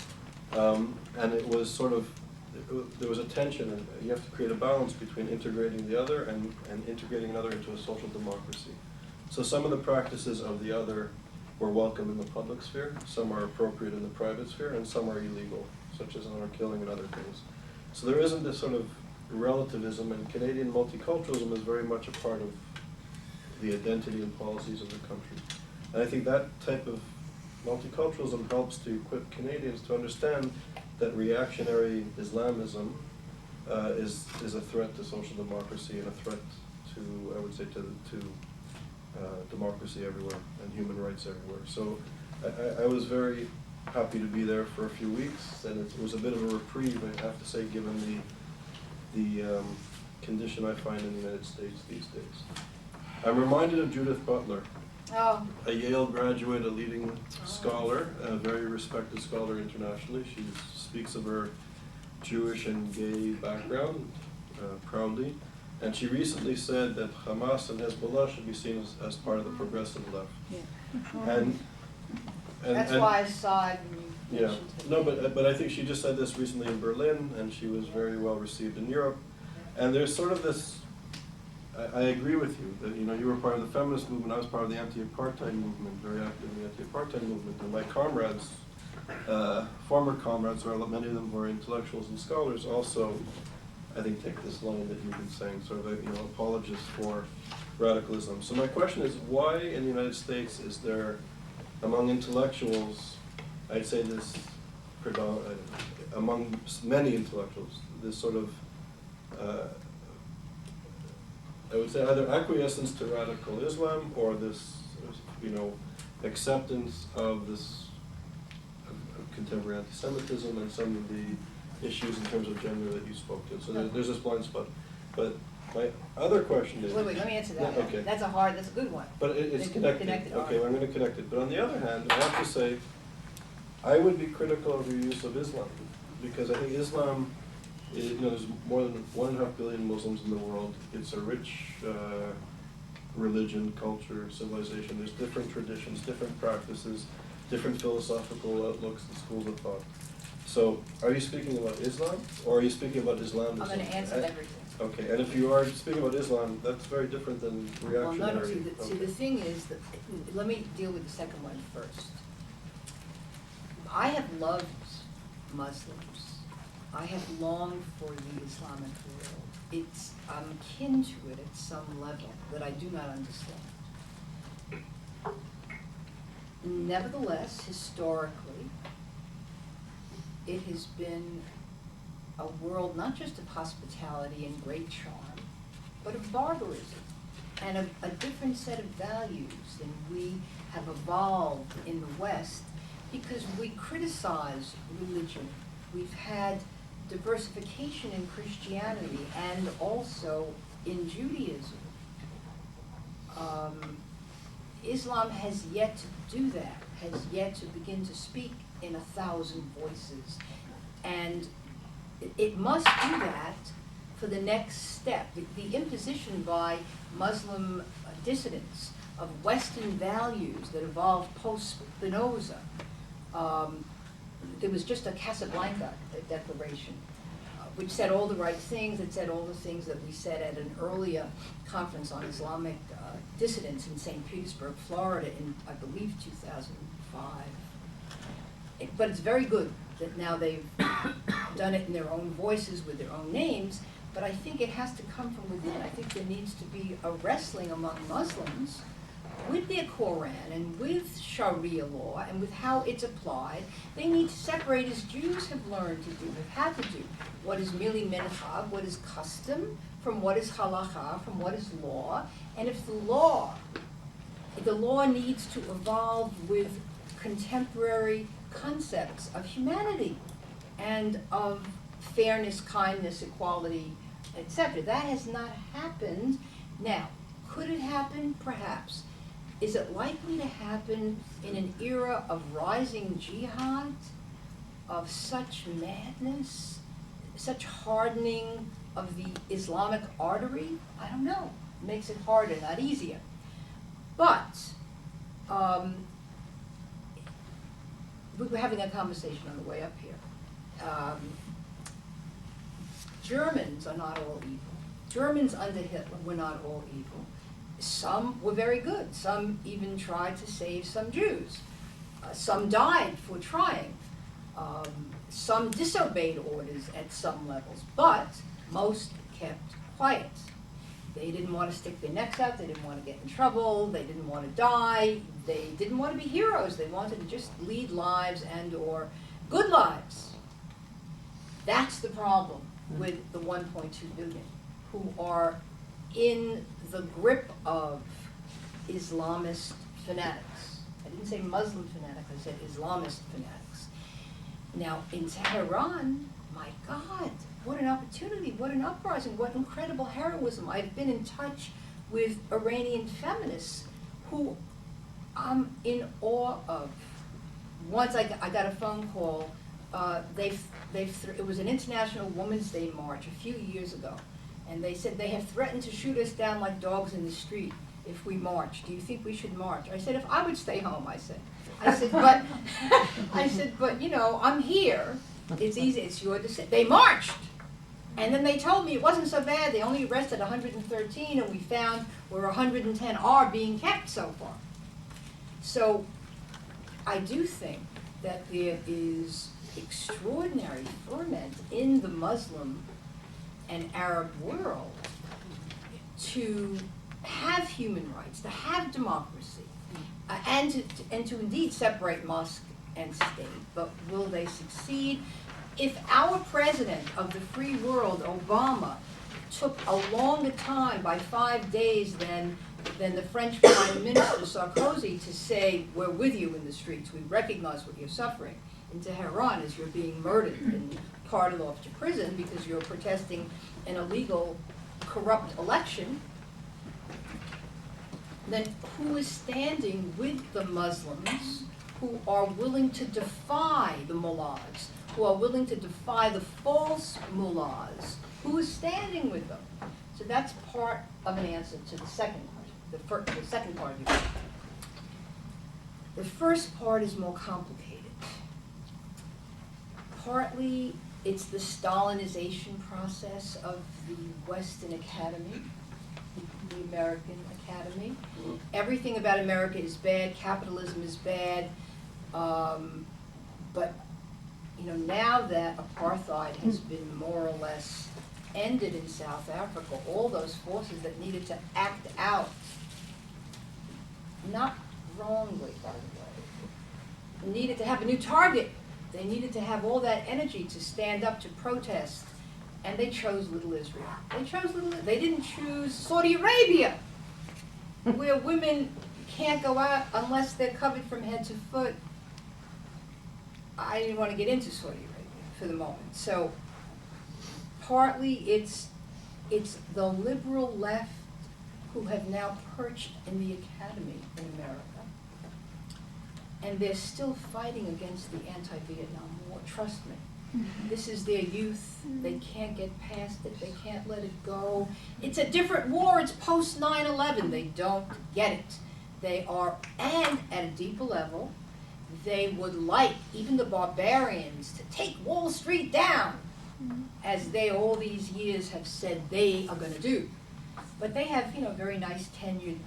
Speaker 1: And it was sort of, there was a tension, and you have to create a balance between integrating the other and integrating another into a social democracy. So some of the practices of the other were welcome in the public sphere, some are appropriate in the private sphere, and some are illegal, such as honor killing and other things. So there isn't this sort of relativism, and Canadian multiculturalism is very much a part of the identity and policies of the country. And I think that type of multiculturalism helps to equip Canadians to understand that reactionary Islamism is a threat to social democracy and a threat to, I would say, to democracy everywhere and human rights everywhere. So I was very happy to be there for a few weeks, and it was a bit of a reprieve, I have to say, given the condition I find in the United States these days. I'm reminded of Judith Butler,
Speaker 2: Oh,
Speaker 1: a Yale graduate, a leading scholar, a very respected scholar internationally. She speaks of her Jewish and gay background proudly. And she recently said that Hamas and Hezbollah should be seen as part of the progressive left.
Speaker 2: yeah.
Speaker 1: And
Speaker 2: That's why I sighed when you
Speaker 1: yeah,
Speaker 2: mentioned it.
Speaker 1: no, but I think she just said this recently in Berlin, and she was very well received in Europe. And there's sort of this, I agree with you, that you were part of the feminist movement, I was part of the anti-apartheid movement, very active in the anti-apartheid movement, and my comrades, former comrades, or many of them who are intellectuals and scholars, also, I think, take this line that you've been saying, sort of apologists for radicalism. So my question is, why in the United States is there, among intellectuals, I'd say this, among many intellectuals, this sort of, I would say either acquiescence to radical Islam or this, acceptance of this of contemporary anti-Semitism and some of the issues in terms of gender that you spoke to. So there's this blind spot. But my other question is...
Speaker 2: Wait, let me answer that.
Speaker 1: Yeah, okay.
Speaker 2: That's a good one.
Speaker 1: But it's connected.
Speaker 2: All
Speaker 1: Okay, well, I'm going to connect it. But on the other hand, I have to say, I would be critical of your use of Islam, because I think Islam, there's more than 1.5 billion Muslims in the world. It's a rich religion, culture, civilization. There's different traditions, different practices, different philosophical outlooks and schools of thought. So, are you speaking about Islam, or are you speaking about Islamism?
Speaker 2: I'm going to answer everything.
Speaker 1: Okay, and if you are speaking about Islam, that's very different than reactionary.
Speaker 2: Well, no, see, the thing is, that, let me deal with the second one first. I have loved Muslims. I have longed for the Islamic world. I'm akin to it at some level that I do not understand. Nevertheless, historically, it has been a world not just of hospitality and great charm, but of barbarism and of a different set of values than we have evolved in the West, because we criticize religion. We've had diversification in Christianity and also in Judaism. Islam has yet to do that, has yet to begin to speak in 1,000 voices. And it must do that for the next step. The imposition by Muslim dissidents of Western values that evolved post-Spinoza. There was just a Casablanca declaration, which said all the right things. It said all the things that we said at an earlier conference on Islamic dissidents in St. Petersburg, Florida, in, I believe, 2005. But it's very good that now they've done it in their own voices with their own names, but I think it has to come from within. I think there needs to be a wrestling among Muslims with their Quran and with Sharia law and with how it's applied. They need to separate, as Jews have learned to do, have had to do, what is merely minhag, what is custom, from what is halakha, from what is law. And if the law needs to evolve with contemporary concepts of humanity and of fairness, kindness, equality, etc. That has not happened. Now, could it happen? Perhaps. Is it likely to happen in an era of rising jihad, of such madness, such hardening of the Islamic artery? I don't know. It makes it harder, not easier. But we were having a conversation on the way up here. Germans are not all evil. Germans under Hitler were not all evil. Some were very good. Some even tried to save some Jews. Some died for trying. Some disobeyed orders at some levels, but most kept quiet. They didn't want to stick their necks out. They didn't want to get in trouble. They didn't want to die. They didn't want to be heroes. They wanted to just lead lives and or good lives. That's the problem with the 1.2 billion who are in the grip of Islamist fanatics. I didn't say Muslim fanatics, I said Islamist fanatics. Now, in Tehran, my God, what an opportunity, what an uprising, what incredible heroism. I've been in touch with Iranian feminists who I'm in awe of. Once I got a phone call, it was an International Women's Day march a few years ago, and they said they have threatened to shoot us down like dogs in the street if we march. Do you think we should march? I said, if I would stay home, I said, but you know, I'm here. It's easy, it's your decision. They marched. And then they told me it wasn't so bad. They only arrested 113, and we found where 110 are being kept so far. So I do think that there is extraordinary ferment in the Muslim and Arab world to have human rights, to have democracy, and to indeed separate mosque and state. But will they succeed? If our president of the free world, Obama, took a longer time by 5 days than the French Prime Minister Sarkozy to say, we're with you in the streets, we recognize what you're suffering in Tehran as you're being murdered and carted off to prison because you're protesting an illegal, corrupt election, then who is standing with the Muslims who are willing to defy the mullahs, who are willing to defy the false mullahs? Who is standing with them? So that's part of an answer to the second question, the second part of your question. The first part is more complicated. Partly, it's the Stalinization process of the Western Academy, the American Academy. Everything about America is bad, capitalism is bad, but you know, now that apartheid has been more or less ended in South Africa, all those forces that needed to act out, not wrongly, by the way, needed to have a new target They needed to have all that energy to stand up to protest, and they chose little Israel. They didn't choose Saudi Arabia, where women can't go out unless they're covered from head to foot. I didn't want to get into Saudi Arabia for the moment. So partly it's the liberal left who have now perched in the academy in America. And they're still fighting against the anti-Vietnam War, trust me. This is their youth. They can't get past it. They can't let it go. It's a different war. It's post 9/11. They don't get it. They are, and at a deeper level, they would like even the barbarians to take Wall Street down, as they all these years have said they are going to do. But they have, very nice tenured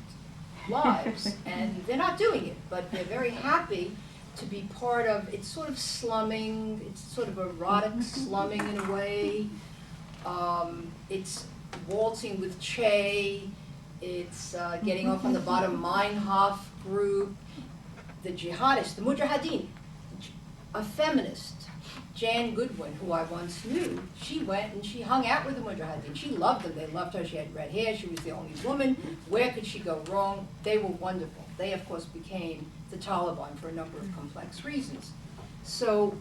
Speaker 2: lives, and they're not doing it, but they're very happy to be part of, it's sort of slumming, it's sort of erotic slumming in a way. It's waltzing with Che, it's getting off on the bottom Meinhof group, the jihadists, the mujahideen, a feminist, Jan Goodwin, who I once knew, she went and she hung out with the mujahideen. She loved them, they loved her, she had red hair, she was the only woman. Where could she go wrong? They were wonderful. They, of course, became the Taliban for a number of complex reasons. So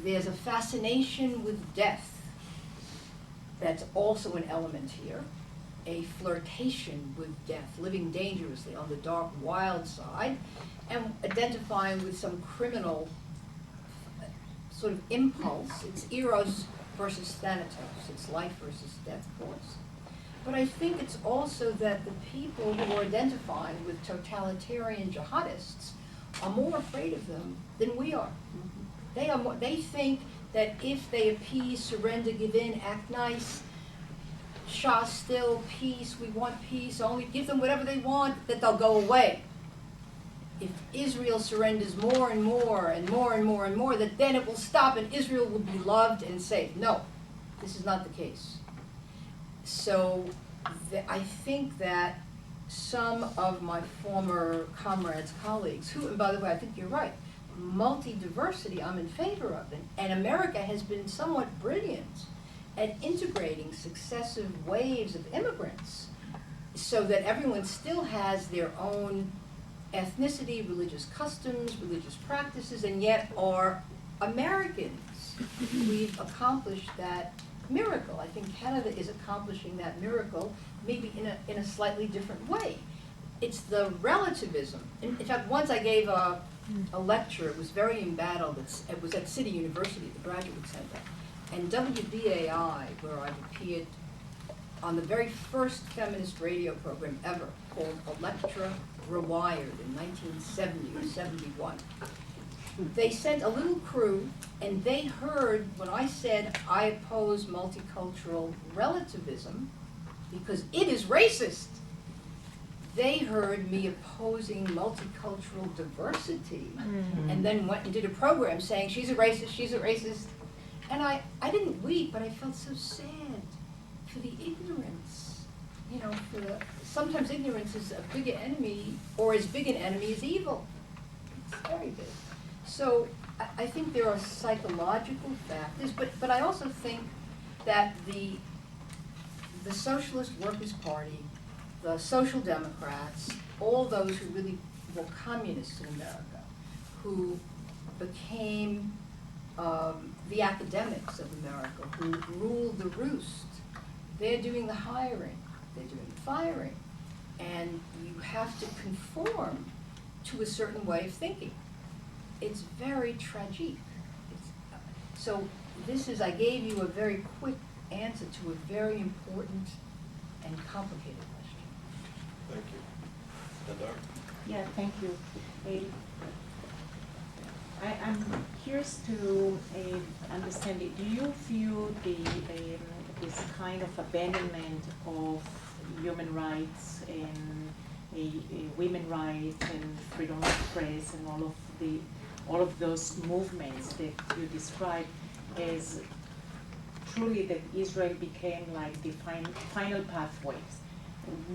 Speaker 2: there's a fascination with death that's also an element here, a flirtation with death, living dangerously on the dark, wild side, and identifying with some criminal sort of impulse. It's eros versus thanatos, it's life versus death force. But I think it's also that the people who are identifying with totalitarian jihadists are more afraid of them than we are. They think that if they appease, surrender, give in, act nice, Shah still, peace, we want peace, only give them whatever they want, that they'll go away. If Israel surrenders more and more and more and more and more, that then it will stop and Israel will be loved and safe. No, this is not the case. So I think that some of my former comrades, colleagues, who, and by the way, I think you're right, multi-diversity I'm in favor of, and America has been somewhat brilliant at integrating successive waves of immigrants so that everyone still has their own ethnicity, religious customs, religious practices, and yet are Americans. We've accomplished that miracle. I think Canada is accomplishing that miracle, maybe in a slightly different way. It's the relativism. In fact, once I gave a lecture, it was very embattled, it was at City University, the Graduate Center, and WBAI, where I've appeared on the very first feminist radio program ever, called Electra Rewired in 1970 or 71. They sent a little crew, and they heard when I said I oppose multicultural relativism because it is racist. They heard me opposing multicultural diversity, and then went and did a program saying she's a racist. And I didn't weep, but I felt so sad for the ignorance. Sometimes ignorance is a bigger enemy, or as big an enemy as evil. It's very big. So I think there are psychological factors, but I also think that the Socialist Workers' Party, the Social Democrats, all those who really were communists in America, who became the academics of America, who ruled the roost, they're doing the hiring, they're doing the firing, and you have to conform to a certain way of thinking. It's very tragic. So I gave you a very quick answer to a very important and complicated question.
Speaker 1: Thank you. Adar?
Speaker 3: Yeah, thank you. I'm curious to understand it. Do you feel this kind of abandonment of human rights and women's rights and freedom of press and all of those movements that you described as truly that Israel became like the final pathways?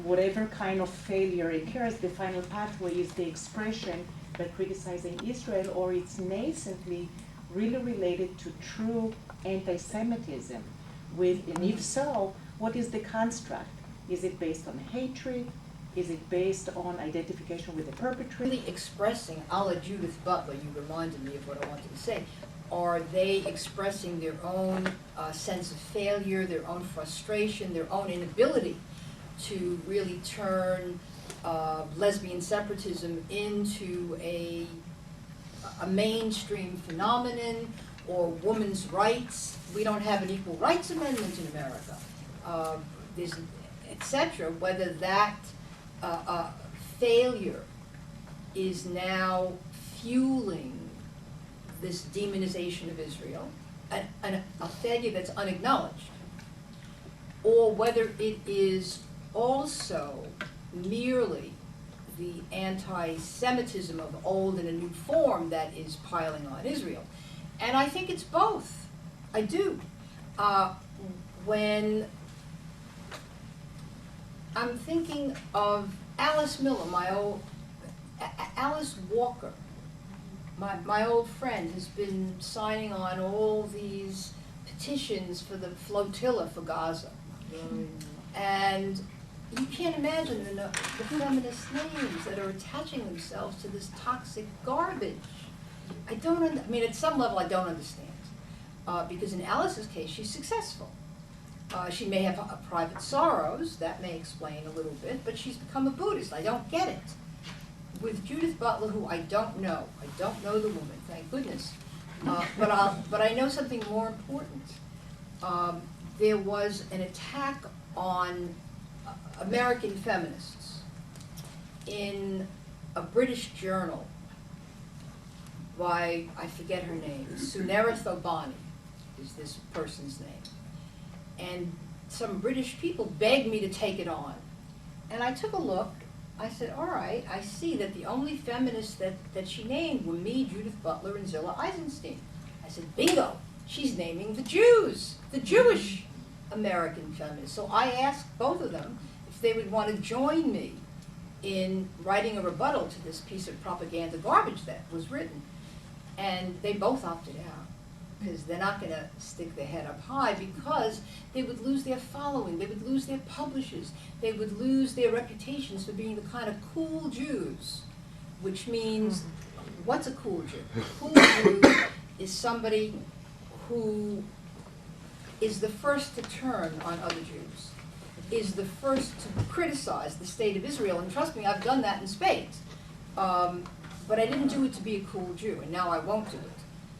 Speaker 3: Whatever kind of failure occurs, the final pathway is the expression by criticizing Israel, or it's nascently really related to true anti-Semitism? And if so, what is the construct? Is it based on hatred? Is it based on identification with the perpetrator?
Speaker 2: Really expressing, a la Judith Butler, you reminded me of what I wanted to say. Are they expressing their own sense of failure, their own frustration, their own inability to really turn lesbian separatism into a mainstream phenomenon, or women's rights? We don't have an equal rights amendment in America, etc. Whether that failure is now fueling this demonization of Israel, a failure that's unacknowledged, or whether it is also merely the anti-Semitism of old in a new form that is piling on Israel. And I think it's both. I do. When I'm thinking of Alice Miller, Alice Walker, my old friend, has been signing on all these petitions for the flotilla for Gaza. And you can't imagine the feminist names that are attaching themselves to this toxic garbage. I mean, at some level, I don't understand. Because in Alice's case, she's successful. She may have private sorrows, that may explain a little bit, but she's become a Buddhist. I don't get it. With Judith Butler, who I don't know the woman, thank goodness, but I know something more important. There was an attack on American feminists in a British journal by, I forget her name, Sunera Thobani is this person's name. And some British people begged me to take it on. And I took a look. I said, all right, I see that the only feminists that she named were me, Judith Butler, and Zilla Eisenstein. I said, bingo, she's naming the Jews, the Jewish American feminists. So I asked both of them if they would want to join me in writing a rebuttal to this piece of propaganda garbage that was written. And they both opted out, because they're not going to stick their head up high, because they would lose their following, they would lose their publishers, they would lose their reputations for being the kind of cool Jews, which means, what's a cool Jew? A cool Jew is somebody who is the first to turn on other Jews, is the first to criticize the state of Israel, and trust me, I've done that in spades. But I didn't do it to be a cool Jew, and now I won't do it.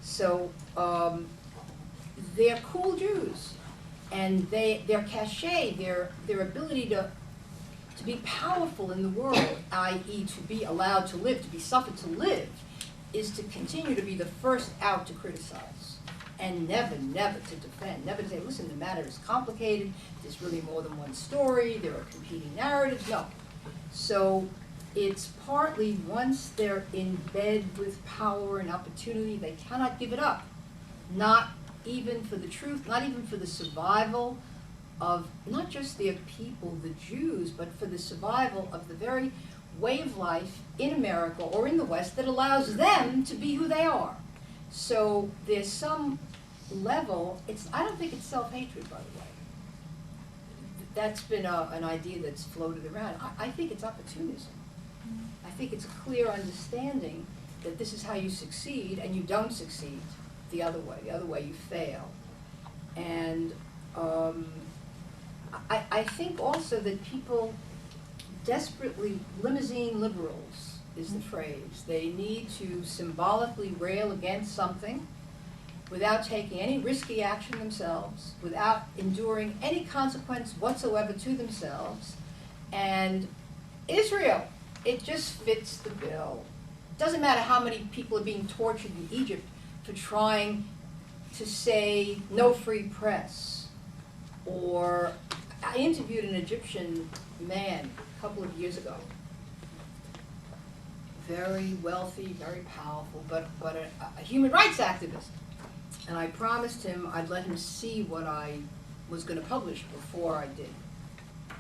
Speaker 2: So they're cool Jews, and their cachet, their ability to be powerful in the world, i.e. to be allowed to live, to be suffered to live, is to continue to be the first out to criticize, and never to defend, never to say, listen, the matter is complicated, there's really more than one story, there are competing narratives, no. So it's partly, once they're in bed with power and opportunity, they cannot give it up. Not even for the truth, not even for the survival of not just their people, the Jews, but for the survival of the very way of life in America or in the West that allows them to be who they are. So there's some level, I don't think it's self-hatred, by the way. That's been an idea that's floated around. I think it's opportunism. I think it's a clear understanding that this is how you succeed, and you don't succeed the other way. The other way you fail. And I think also that people desperately, limousine liberals is the phrase, they need to symbolically rail against something without taking any risky action themselves, without enduring any consequence whatsoever to themselves. And Israel, it just fits the bill. Doesn't matter how many people are being tortured in Egypt for trying to say no free press. Or I interviewed an Egyptian man a couple of years ago. Very wealthy, very powerful, but a human rights activist. And I promised him I'd let him see what I was going to publish before I did.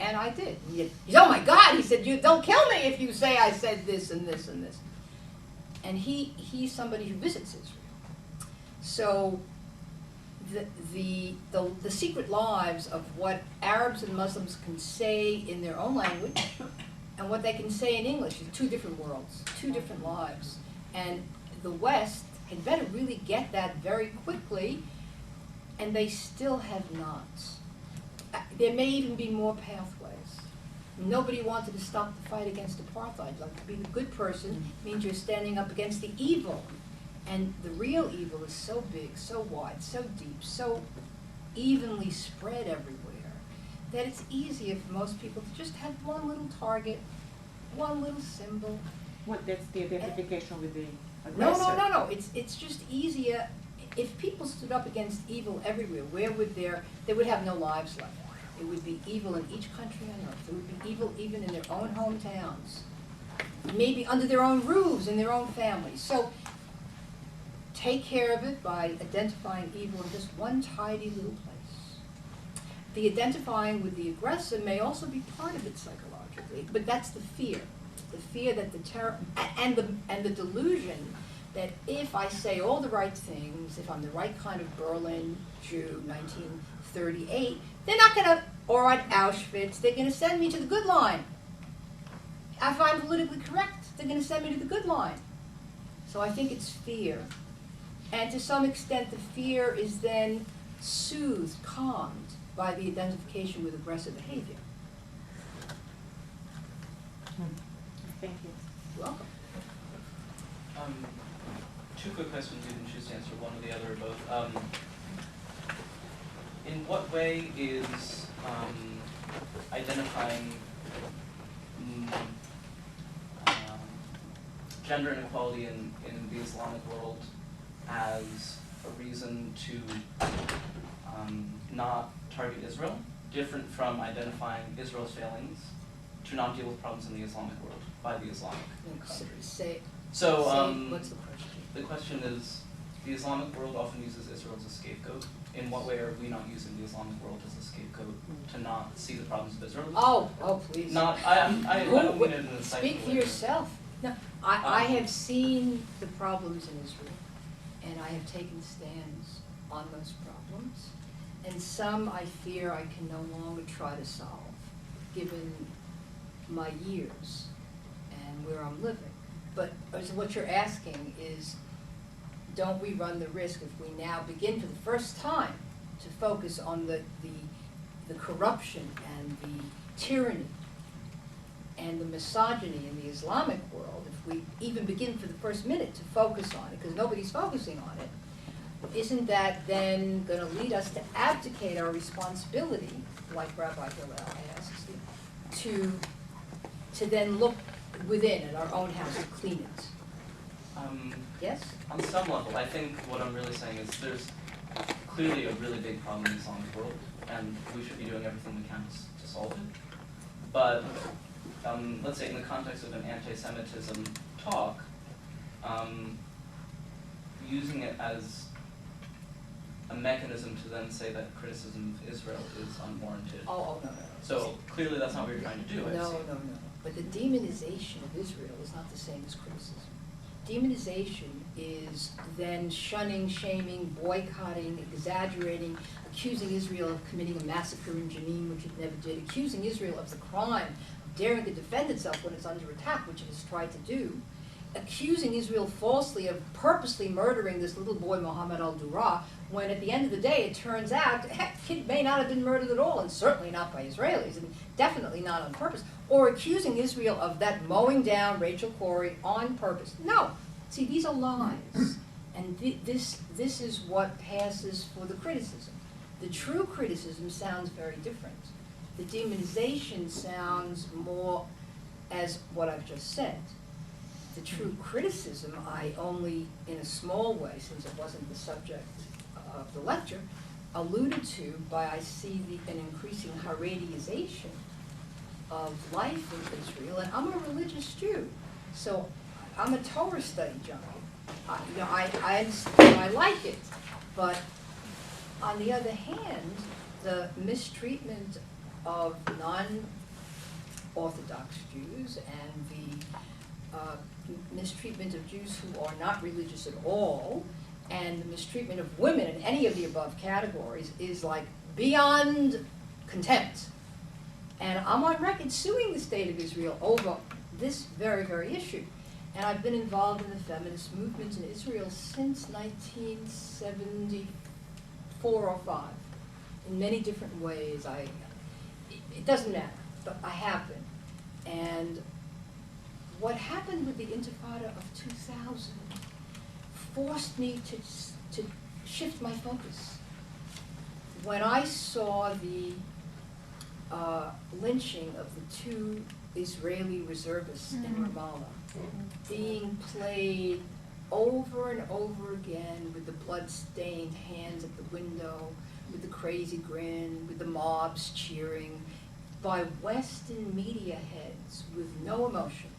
Speaker 2: And I did. He said, oh my God, he said, they'll kill me if you say I said this and this and this. And he's somebody who visits Israel. So the secret lives of what Arabs and Muslims can say in their own language and what they can say in English is two different worlds, two different lives. And the West had better really get that very quickly, and they still have not. There may even be more pathways. Nobody wanted to stop the fight against apartheid. Like, to be the good person means you're standing up against the evil. And the real evil is so big, so wide, so deep, so evenly spread everywhere, that it's easier for most people to just have one little target, one little symbol.
Speaker 3: Well, that's the identification with the
Speaker 2: No,
Speaker 3: aggressor.
Speaker 2: no. It's just easier. If people stood up against evil everywhere, where would they would have no lives left. It would be evil in each country on earth. It would be evil even in their own hometowns, maybe under their own roofs, in their own families. So take care of it by identifying evil in just one tidy little place. The identifying with the aggressor may also be part of it psychologically, but that's the fear that the terror and the delusion that if I say all the right things, if I'm the right kind of Berlin Jew, 1938, they're not going to, or at Auschwitz, they're going to send me to the good line. If I'm politically correct, they're going to send me to the good line. So I think it's fear. And to some extent, the fear is then soothed, calmed by the identification with aggressive behavior.
Speaker 3: Thank you.
Speaker 2: You're welcome.
Speaker 4: Two quick questions. You can choose to answer one or the other or both. In what way is identifying gender inequality in the Islamic world as a reason to not target Israel different from identifying Israel's failings to not deal with problems in the Islamic world by the Islamic countries? So
Speaker 2: What's the question?
Speaker 4: the question is, the Islamic world often uses Israel as a scapegoat. In what way are we not using the Islamic world as a scapegoat to not see the problems of Israel?
Speaker 2: Oh, please.
Speaker 4: Not, I don't mean it in a
Speaker 2: Speak for
Speaker 4: way.
Speaker 2: yourself. No, I have seen the problems in Israel, and I have taken stands on those problems. And some I fear I can no longer try to solve, given my years and where I'm living. But what you're asking is, don't we run the risk if we now begin for the first time to focus on the corruption and the tyranny and the misogyny in the Islamic world, if we even begin for the first minute to focus on it, because nobody's focusing on it, isn't that then going to lead us to abdicate our responsibility, like Rabbi Hillel asks, to then look within at our own house to clean it? Yes?
Speaker 4: On some level, I think what I'm really saying is there's clearly a really big problem in the Islamic world, and we should be doing everything we can to solve it. But let's say in the context of an anti-Semitism talk, using it as a mechanism to then say that criticism of Israel is unwarranted.
Speaker 2: Oh, no.
Speaker 4: So clearly that's not what you're trying to do.
Speaker 2: No. But the demonization of Israel is not the same as criticism. Demonization is then shunning, shaming, boycotting, exaggerating, accusing Israel of committing a massacre in Jenin, which it never did, accusing Israel of the crime of daring to defend itself when it's under attack, which it has tried to do, accusing Israel falsely of purposely murdering this little boy, Mohammed al-Dura, when at the end of the day it turns out the kid may not have been murdered at all, and certainly not by Israelis, and definitely not on purpose, or accusing Israel of that mowing down Rachel Corrie on purpose. No. See, these are lies, and this is what passes for the criticism. The true criticism sounds very different. The demonization sounds more as what I've just said. The true criticism, I only, in a small way, since it wasn't the subject of the lecture, alluded to by I see an increasing Haredization of life in Israel, and I'm a religious Jew, so I'm a Torah study junkie. I like it, but on the other hand, the mistreatment of non-Orthodox Jews and the mistreatment of Jews who are not religious at all, and the mistreatment of women in any of the above categories is like beyond contempt. And I'm on record suing the state of Israel over this very, very issue. And I've been involved in the feminist movement in Israel since 1974 or 5, in many different ways. It doesn't matter, but I have been. And what happened with the Intifada of 2000 forced me to shift my focus. When I saw the lynching of the 2 Israeli reservists in Ramallah being played over and over again with the blood-stained hands at the window, with the crazy grin, with the mobs cheering, by Western media heads with no emotion.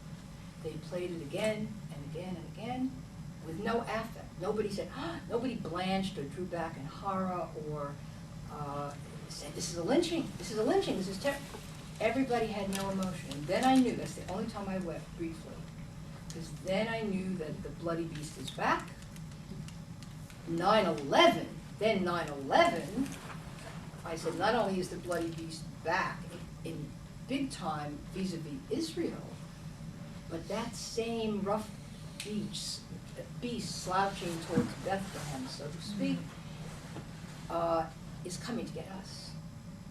Speaker 2: They played it again and again and again with no affect. Nobody said, nobody blanched or drew back in horror or said, this is a lynching, this is a lynching, this is terrible. Everybody had no emotion. And then I knew, that's the only time I wept briefly, because then I knew that the bloody beast is back. 9/11, then 9/11, I said, not only is the bloody beast back in big time vis-a-vis Israel, but that same rough beast slouching towards Bethlehem, so to speak, is coming to get us.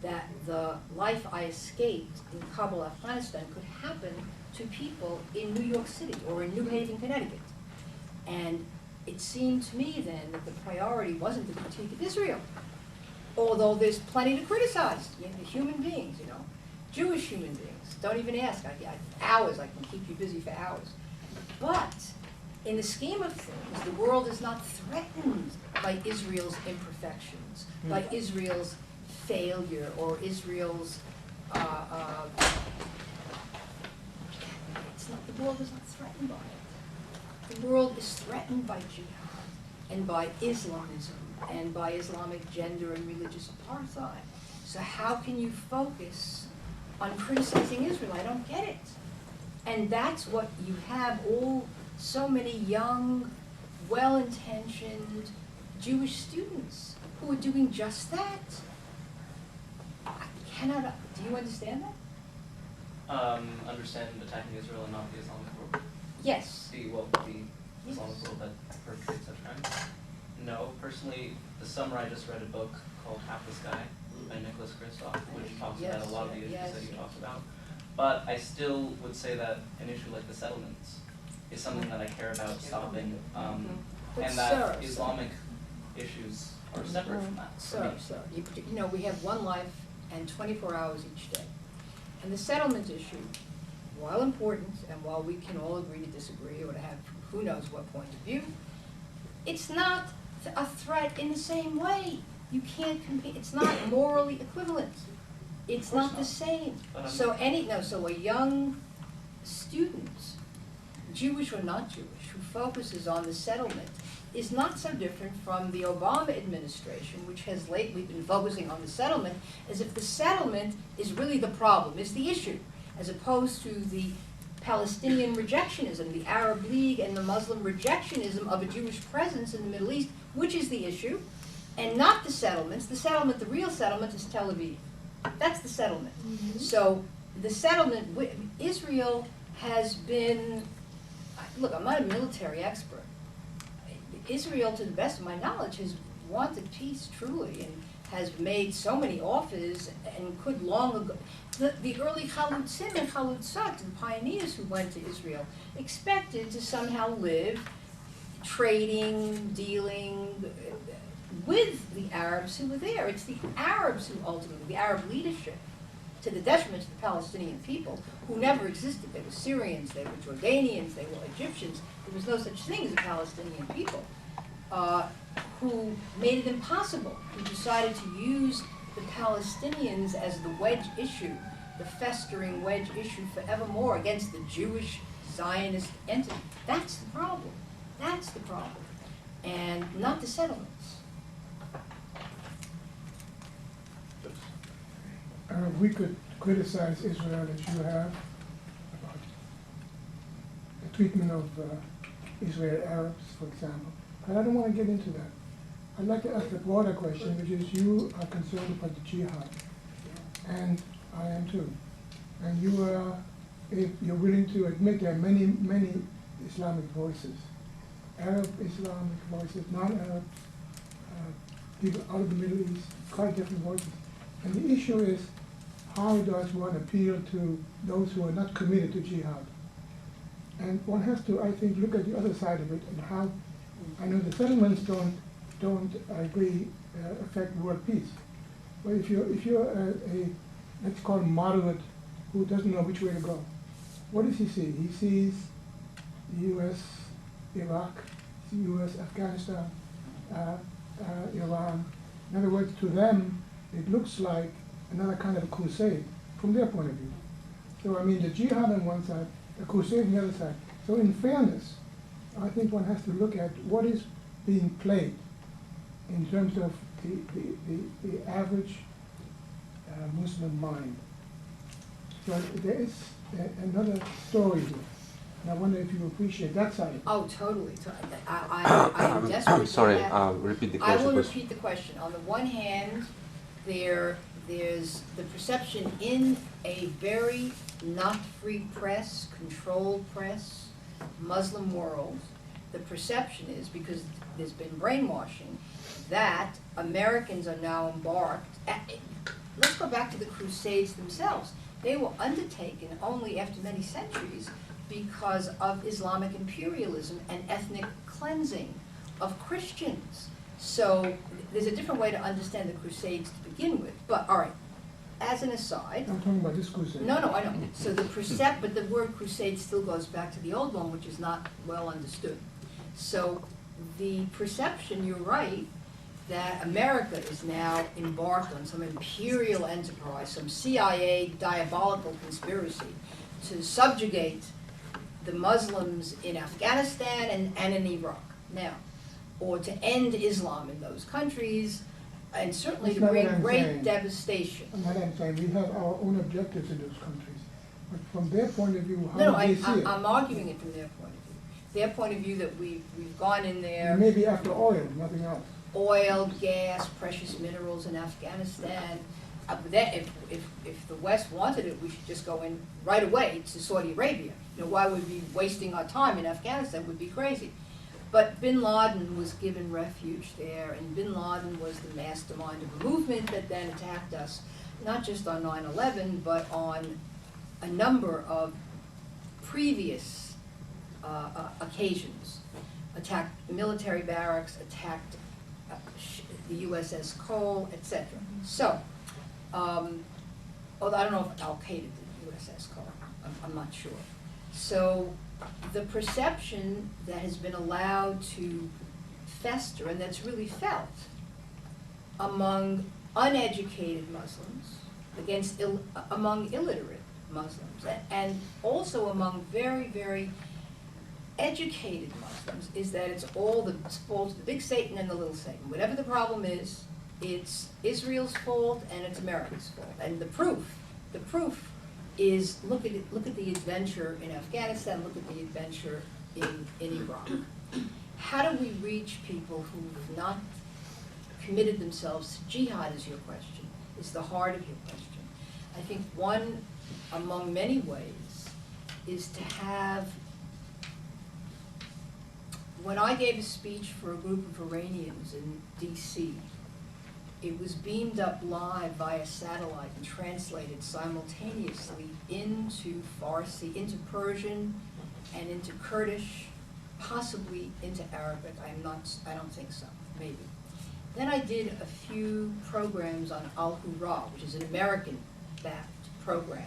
Speaker 2: That the life I escaped in Kabul, Afghanistan could happen to people in New York City or in New Haven, Connecticut. And it seemed to me then that the priority wasn't the critique of Israel, although there's plenty to criticize, the human beings, Jewish human beings. Don't even ask, hours, I can keep you busy for hours. But in the scheme of things, the world is not threatened by Israel's imperfections, by Israel's failure, or Israel's, the world is not threatened by it. The world is threatened by jihad, and by Islamism, and by Islamic gender and religious apartheid. So how can you focus on criticizing Israel? I don't get it. And that's what you have so many young, well-intentioned Jewish students who are doing just that. Do you understand that?
Speaker 4: Understand attacking Israel and not the Islamic world?
Speaker 2: Yes.
Speaker 4: The Islamic world that perpetrates such crimes? No, personally, this summer I just read a book called Half the Sky by Nicholas Kristof, which talks about a lot of the issues that you talked about. But I still would say that an issue like the settlements is something that I care about stopping, and that Islamic issues are separate from that.
Speaker 2: Sir, we have one life and 24 hours each day. And the settlement issue, while important, and while we can all agree to disagree or to have who knows what point of view, it's not a threat in the same way. You can't compete. It's not morally equivalent. It's not the same. So a young student, Jewish or not Jewish, who focuses on the settlement is not so different from the Obama administration, which has lately been focusing on the settlement as if the settlement is really the problem, is the issue, as opposed to the Palestinian rejectionism, the Arab League and the Muslim rejectionism of a Jewish presence in the Middle East, which is the issue, and not the settlements. The real settlement is Tel Aviv. That's the settlement. So the settlement, Israel has been, look, I'm not a military expert. Israel, to the best of my knowledge, has wanted peace truly and has made so many offers and could long ago. The early Chalutzim and Chalutzot, the pioneers who went to Israel, expected to somehow live trading, dealing with the Arabs who were there. It's the Arabs who ultimately, the Arab leadership, to the detriment of the Palestinian people, who never existed. They were Syrians, they were Jordanians, they were Egyptians. There was no such thing as a Palestinian people, who made it impossible, who decided to use the Palestinians as the wedge issue, the festering wedge issue forevermore against the Jewish Zionist entity. That's the problem. That's the problem. And not the settlements.
Speaker 5: We could criticize Israel as you have about the treatment of Israeli Arabs, for example. And I don't want to get into that. I'd like to ask a broader question, which is you are concerned about the jihad, and I am too. And you are, if you're willing to admit there are many, many Islamic voices, Arab Islamic voices, non-Arab, people out of the Middle East, quite different voices. And the issue is, how does one appeal to those who are not committed to jihad? And one has to, I think, look at the other side of it and how, I know the settlements don't I agree, affect world peace. But if you're a let's call him moderate, who doesn't know which way to go, what does he see? He sees the U.S., Iraq, the U.S., Afghanistan, Iran. In other words, to them, it looks like another kind of a crusade from their point of view. So I mean, the jihad on one side, the crusade on the other side. So in fairness, I think one has to look at what is being played in terms of the average Muslim mind. So there is another story here. And I wonder if you appreciate that side of it.
Speaker 2: Oh, totally. I am desperate
Speaker 6: I'm sorry,
Speaker 2: for that.
Speaker 6: repeat the
Speaker 2: I
Speaker 6: question.
Speaker 2: will
Speaker 6: please.
Speaker 2: repeat the question. On the one hand, there's the perception in a very not free press, controlled press, Muslim world, the perception is, because there's been brainwashing, that Americans are now embarked. Let's go back to the Crusades themselves. They were undertaken only after many centuries because of Islamic imperialism and ethnic cleansing of Christians. So there's a different way to understand the Crusades to begin with. But all right, as an aside.
Speaker 5: I'm talking about this crusade.
Speaker 2: No, I know. So but the word crusade still goes back to the old one, which is not well understood. So the perception, you're right, that America is now embarked on some imperial enterprise, some CIA diabolical conspiracy to subjugate the Muslims in Afghanistan and in Iraq now, or to end Islam in those countries, and certainly to
Speaker 5: That's not
Speaker 2: bring
Speaker 5: what I'm
Speaker 2: great
Speaker 5: saying.
Speaker 2: devastation.
Speaker 5: And what I'm saying, we have our own objectives in those countries. But from their point of view, how
Speaker 2: No,
Speaker 5: do they see it?
Speaker 2: I'm arguing it from their point of view. Their point of view that we've gone in there.
Speaker 5: Maybe after oil, nothing else.
Speaker 2: Oil, gas, precious minerals in Afghanistan. If the West wanted it, we should just go in right away to Saudi Arabia. You know, why would we be wasting our time in Afghanistan? Would be crazy. But bin Laden was given refuge there, and bin Laden was the mastermind of a movement that then attacked us, not just on 9/11, but on a number of previous occasions. Attacked military barracks, attacked the USS Cole, etc. So, although I don't know if Al-Qaeda did the USS Cole, I'm not sure. So the perception that has been allowed to fester, and that's really felt among uneducated Muslims, among illiterate Muslims, and also among very, very educated Muslims, is that it's all the fault of the big Satan and the little Satan. Whatever the problem is, it's Israel's fault and it's America's fault. And the proof is look at the adventure in Afghanistan, look at the adventure in Iraq. How do we reach people who have not committed themselves to jihad, is your question, is the heart of your question. I think one among many ways is to have. When I gave a speech for a group of Iranians in D.C., it was beamed up live via satellite and translated simultaneously into Farsi, into Persian, and into Kurdish, possibly into Arabic. I don't think so, maybe. Then I did a few programs on Al-Hurra, which is an American-backed program,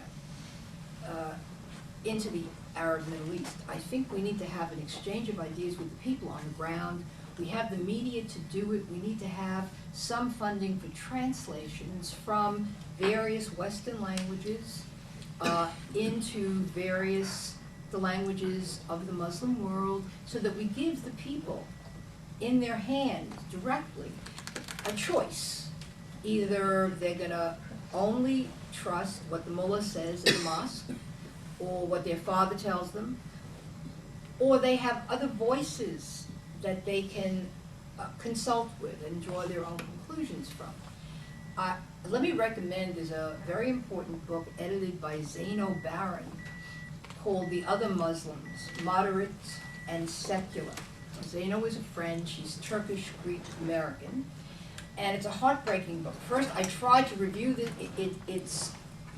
Speaker 2: into the Arab Middle East. I think we need to have an exchange of ideas with the people on the ground. We have the media to do it. We need to have some funding for translations from various Western languages into the languages of the Muslim world, so that we give the people in their hands directly a choice. Either they're going to only trust what the mullah says in the mosque, or what their father tells them, or they have other voices that they can consult with and draw their own conclusions from. Let me recommend, there's a very important book edited by Zaino Baron called The Other Muslims, Moderate and Secular. Zaino is a friend, she's Turkish, Greek, American, and it's a heartbreaking book. First, I tried to review it's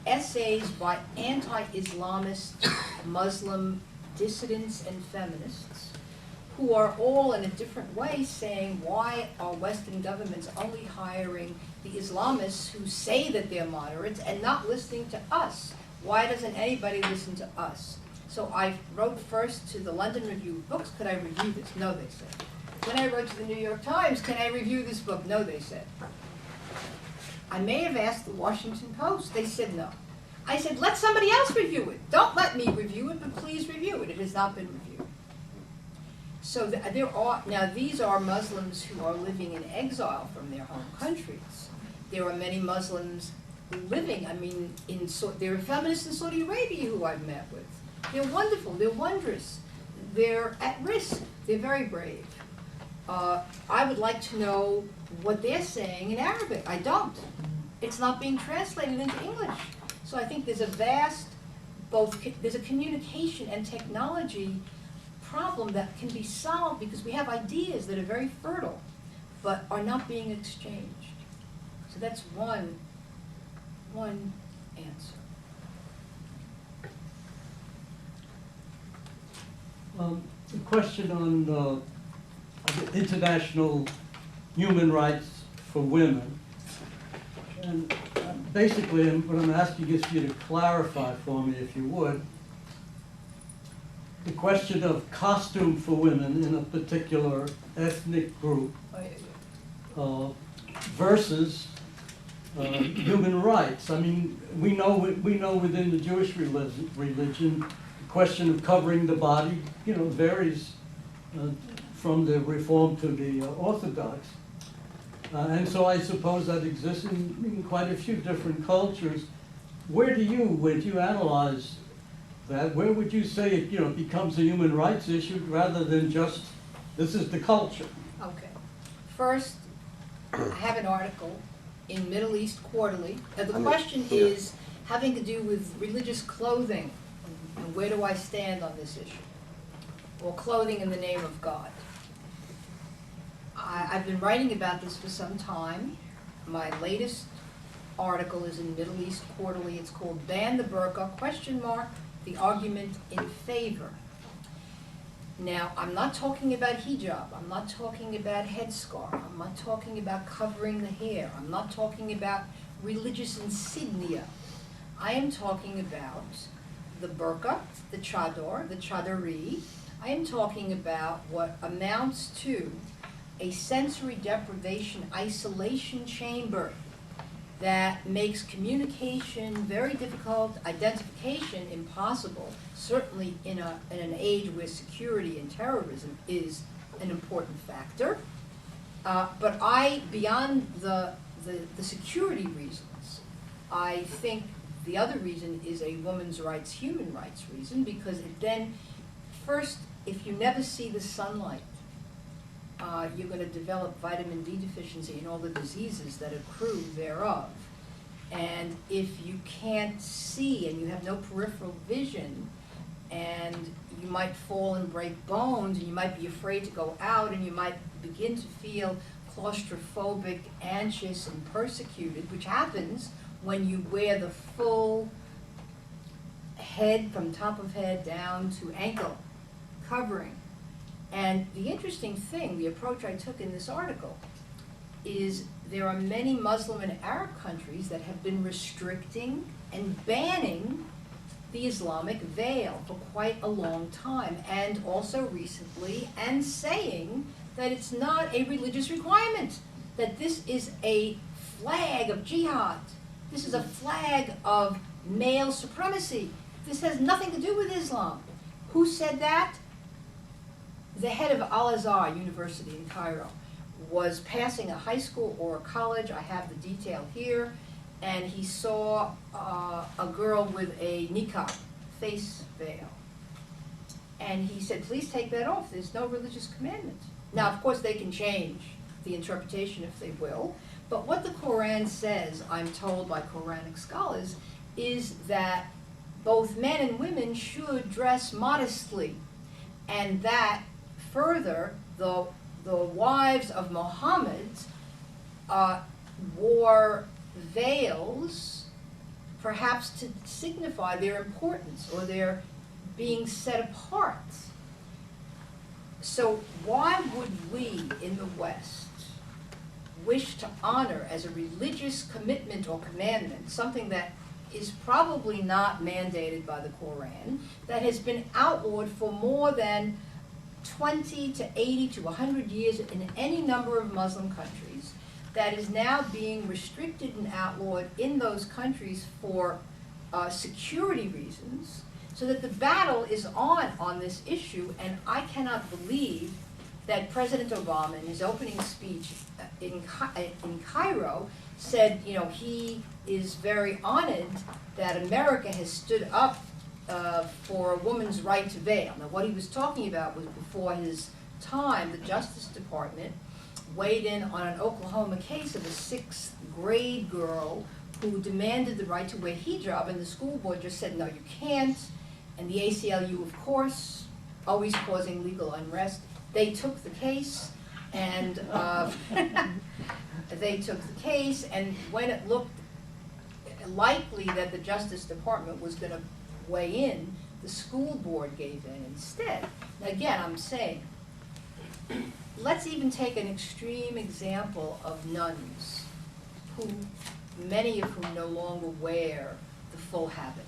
Speaker 2: essays by anti-Islamist Muslim dissidents and feminists who are all in a different way saying, why are Western governments only hiring the Islamists who say that they're moderates and not listening to us? Why doesn't anybody listen to us? So I wrote first to the London Review of Books, could I review this? No, they said. Then I wrote to the New York Times, can I review this book? No, they said. I may have asked the Washington Post, they said no. I said, let somebody else review it. Don't let me review it, but please review it. It has not been reviewed. So now these are Muslims who are living in exile from their home countries. There are many Muslims living, there are feminists in Saudi Arabia who I've met with. They're wonderful, they're wondrous, they're at risk, they're very brave. I would like to know what they're saying in Arabic. I don't. It's not being translated into English. So I think there's a vast, there's a communication and technology problem that can be solved because we have ideas that are very fertile, but are not being exchanged. So that's one answer.
Speaker 6: A question on international human rights for women. And basically, what I'm asking is for you to clarify for me, if you would, the question of costume for women in a particular ethnic group versus human rights. I mean, we know within the Jewish religion, the question of covering the body, varies from the Reform to the Orthodox. And so I suppose that exists in quite a few different cultures. When you analyze that, where would you say it becomes a human rights issue rather than just, this is the culture?
Speaker 2: Okay. First, I have an article in Middle East Quarterly. The question is having to do with religious clothing and where do I stand on this issue? Or clothing in the name of God. I've been writing about this for some time. My latest article is in Middle East Quarterly. It's called Ban the Burqa, ? The Argument in Favor. Now, I'm not talking about hijab. I'm not talking about headscarf. I'm not talking about covering the hair. I'm not talking about religious insignia. I am talking about the burqa, the chador, the chadori. I am talking about what amounts to a sensory deprivation isolation chamber that makes communication very difficult, identification impossible, certainly in an age where security and terrorism is an important factor. But beyond the security reasons, I think the other reason is a women's rights, human rights reason, because it then, first, if you never see the sunlight, you're going to develop vitamin D deficiency and all the diseases that accrue thereof. And if you can't see and you have no peripheral vision, and you might fall and break bones, and you might be afraid to go out, and you might begin to feel claustrophobic, anxious, and persecuted, which happens when you wear the full head from top of head down to ankle covering. And the interesting thing, the approach I took in this article, is there are many Muslim and Arab countries that have been restricting and banning the Islamic veil for quite a long time, and also recently, and saying that it's not a religious requirement, that this is a flag of jihad. This is a flag of male supremacy. This has nothing to do with Islam. Who said that? The head of Al-Azhar University in Cairo was passing a high school or a college, I have the detail here, and he saw a girl with a niqab, face veil. And he said, please take that off, there's no religious commandment. Now, of course, they can change the interpretation if they will, but what the Quran says, I'm told by Quranic scholars, is that both men and women should dress modestly, and that further, the wives of Muhammad wore veils, perhaps to signify their importance or their being set apart. So why would we in the West wish to honor as a religious commitment or commandment something that is probably not mandated by the Quran, that has been outlawed for more than 20 to 80 to 100 years in any number of Muslim countries, that is now being restricted and outlawed in those countries for security reasons, so that the battle is on this issue, and I cannot believe that President Obama in his opening speech in Cairo said, you know, he is very honored that America has stood up for a woman's right to veil. Now, what he was talking about was before his time, the Justice Department weighed in on an Oklahoma case of a 6th grade girl who demanded the right to wear hijab, and the school board just said, no, you can't. And the ACLU, of course, always causing legal unrest, they took the case, and and when it looked likely that the Justice Department was going to weigh in, the school board gave in instead. Now, again, I'm saying, let's even take an extreme example of nuns, who many of whom no longer wear the full habit.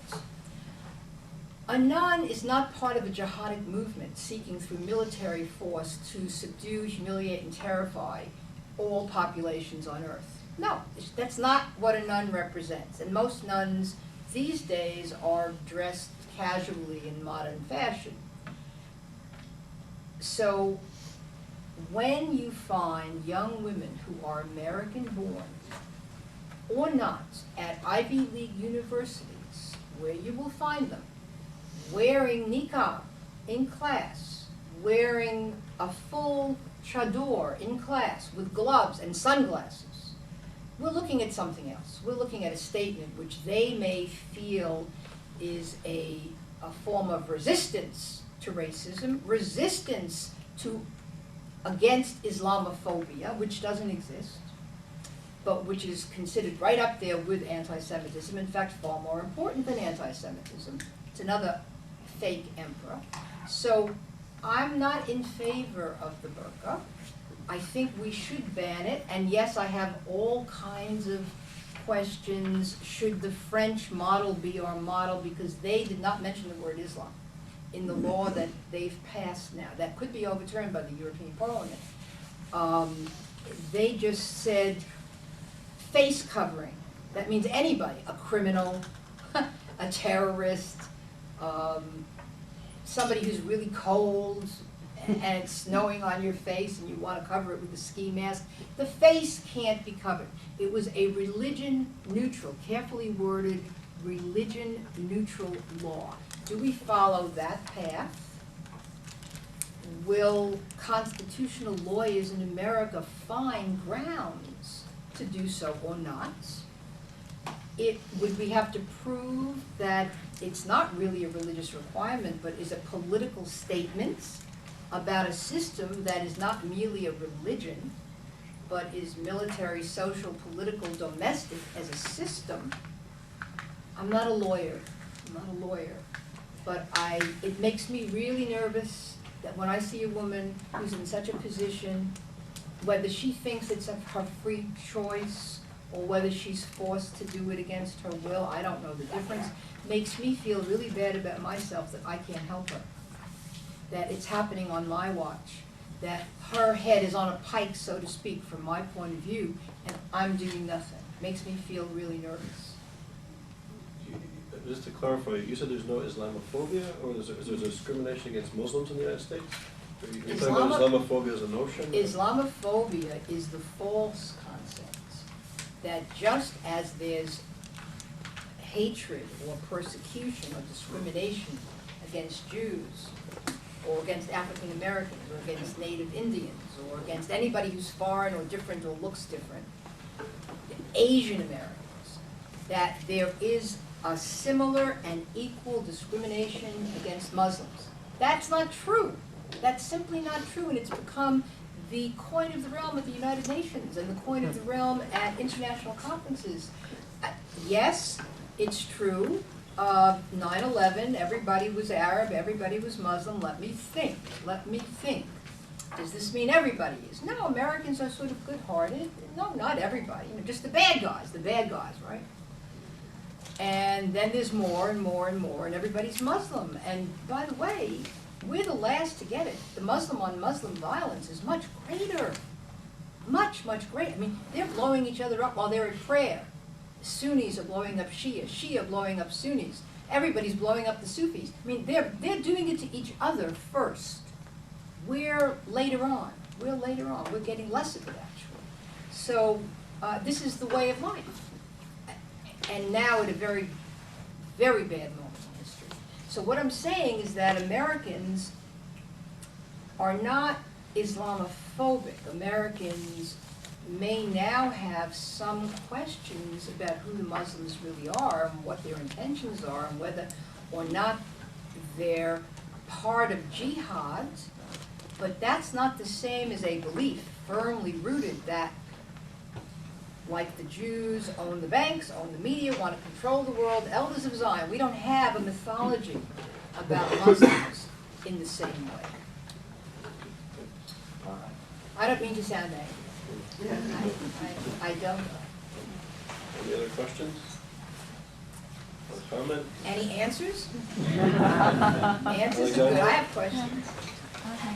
Speaker 2: A nun is not part of a jihadic movement seeking through military force to subdue, humiliate, and terrify all populations on earth. No, that's not what a nun represents. And most nuns these days are dressed casually in modern fashion. So when you find young women who are American born or not at Ivy League universities, where you will find them wearing niqab in class, wearing a full chador in class with gloves and sunglasses, we're looking at something else. We're looking at a statement which they may feel is a form of resistance to racism, resistance against Islamophobia, which doesn't exist, but which is considered right up there with anti-Semitism, in fact, far more important than anti-Semitism. It's another fake emperor. So I'm not in favor of the burqa. I think we should ban it, and yes, I have all kinds of questions. Should the French model be our model? Because they did not mention the word Islam in the law that they've passed now. That could be overturned by the European Parliament. They just said face covering. That means anybody, a criminal, a terrorist, somebody who's really cold and it's snowing on your face and you want to cover it with a ski mask. The face can't be covered. It was a religion-neutral, carefully worded, religion-neutral law. Do we follow that path? Will constitutional lawyers in America find grounds to do so or not? Would we have to prove that it's not really a religious requirement, but is a political statement about a system that is not merely a religion, but is military, social, political, domestic as a system? I'm not a lawyer, but it makes me really nervous that when I see a woman who's in such a position, whether she thinks it's her free choice or whether she's forced to do it against her will, I don't know the difference, makes me feel really bad about myself that I can't help her. That it's happening on my watch, that her head is on a pike, so to speak, from my point of view, and I'm doing nothing. Makes me feel really nervous.
Speaker 1: Just to clarify, you said there's no Islamophobia, or is there discrimination against Muslims in the United States? Are you talking about Islamophobia as a notion?
Speaker 2: Islamophobia is the false concept that just as there's hatred or persecution or discrimination against Jews, or against African Americans, or against Native Indians, or against anybody who's foreign or different or looks different, Asian Americans, that there is a similar and equal discrimination against Muslims. That's not true. That's simply not true, and it's become the coin of the realm at the United Nations and the coin of the realm at international conferences. Yes, it's true. 9/11, everybody was Arab, everybody was Muslim. Let me think. Does this mean everybody is? No, Americans are sort of good-hearted. No, not everybody. Just the bad guys, right? And then there's more and more and more, and everybody's Muslim. And by the way, we're the last to get it. The Muslim-on-Muslim violence is much greater. Much, much greater. I mean, they're blowing each other up while they're in prayer. Sunnis are blowing up Shia, Shia blowing up Sunnis. Everybody's blowing up the Sufis. I mean, they're doing it to each other first. We're later on. We're getting less of it, actually. So this is the way of life. And now at a very, very bad moment in history. So what I'm saying is that Americans are not Islamophobic. Americans may now have some questions about who the Muslims really are and what their intentions are and whether or not they're part of jihad, but that's not the same as a belief firmly rooted that, like the Jews own the banks, own the media, want to control the world, elders of Zion. We don't have a mythology about Muslims in the same way. I don't mean to sound angry. I don't.
Speaker 1: Any other questions? Or comment?
Speaker 2: Any answers? Answers are good. I have questions.
Speaker 7: Okay.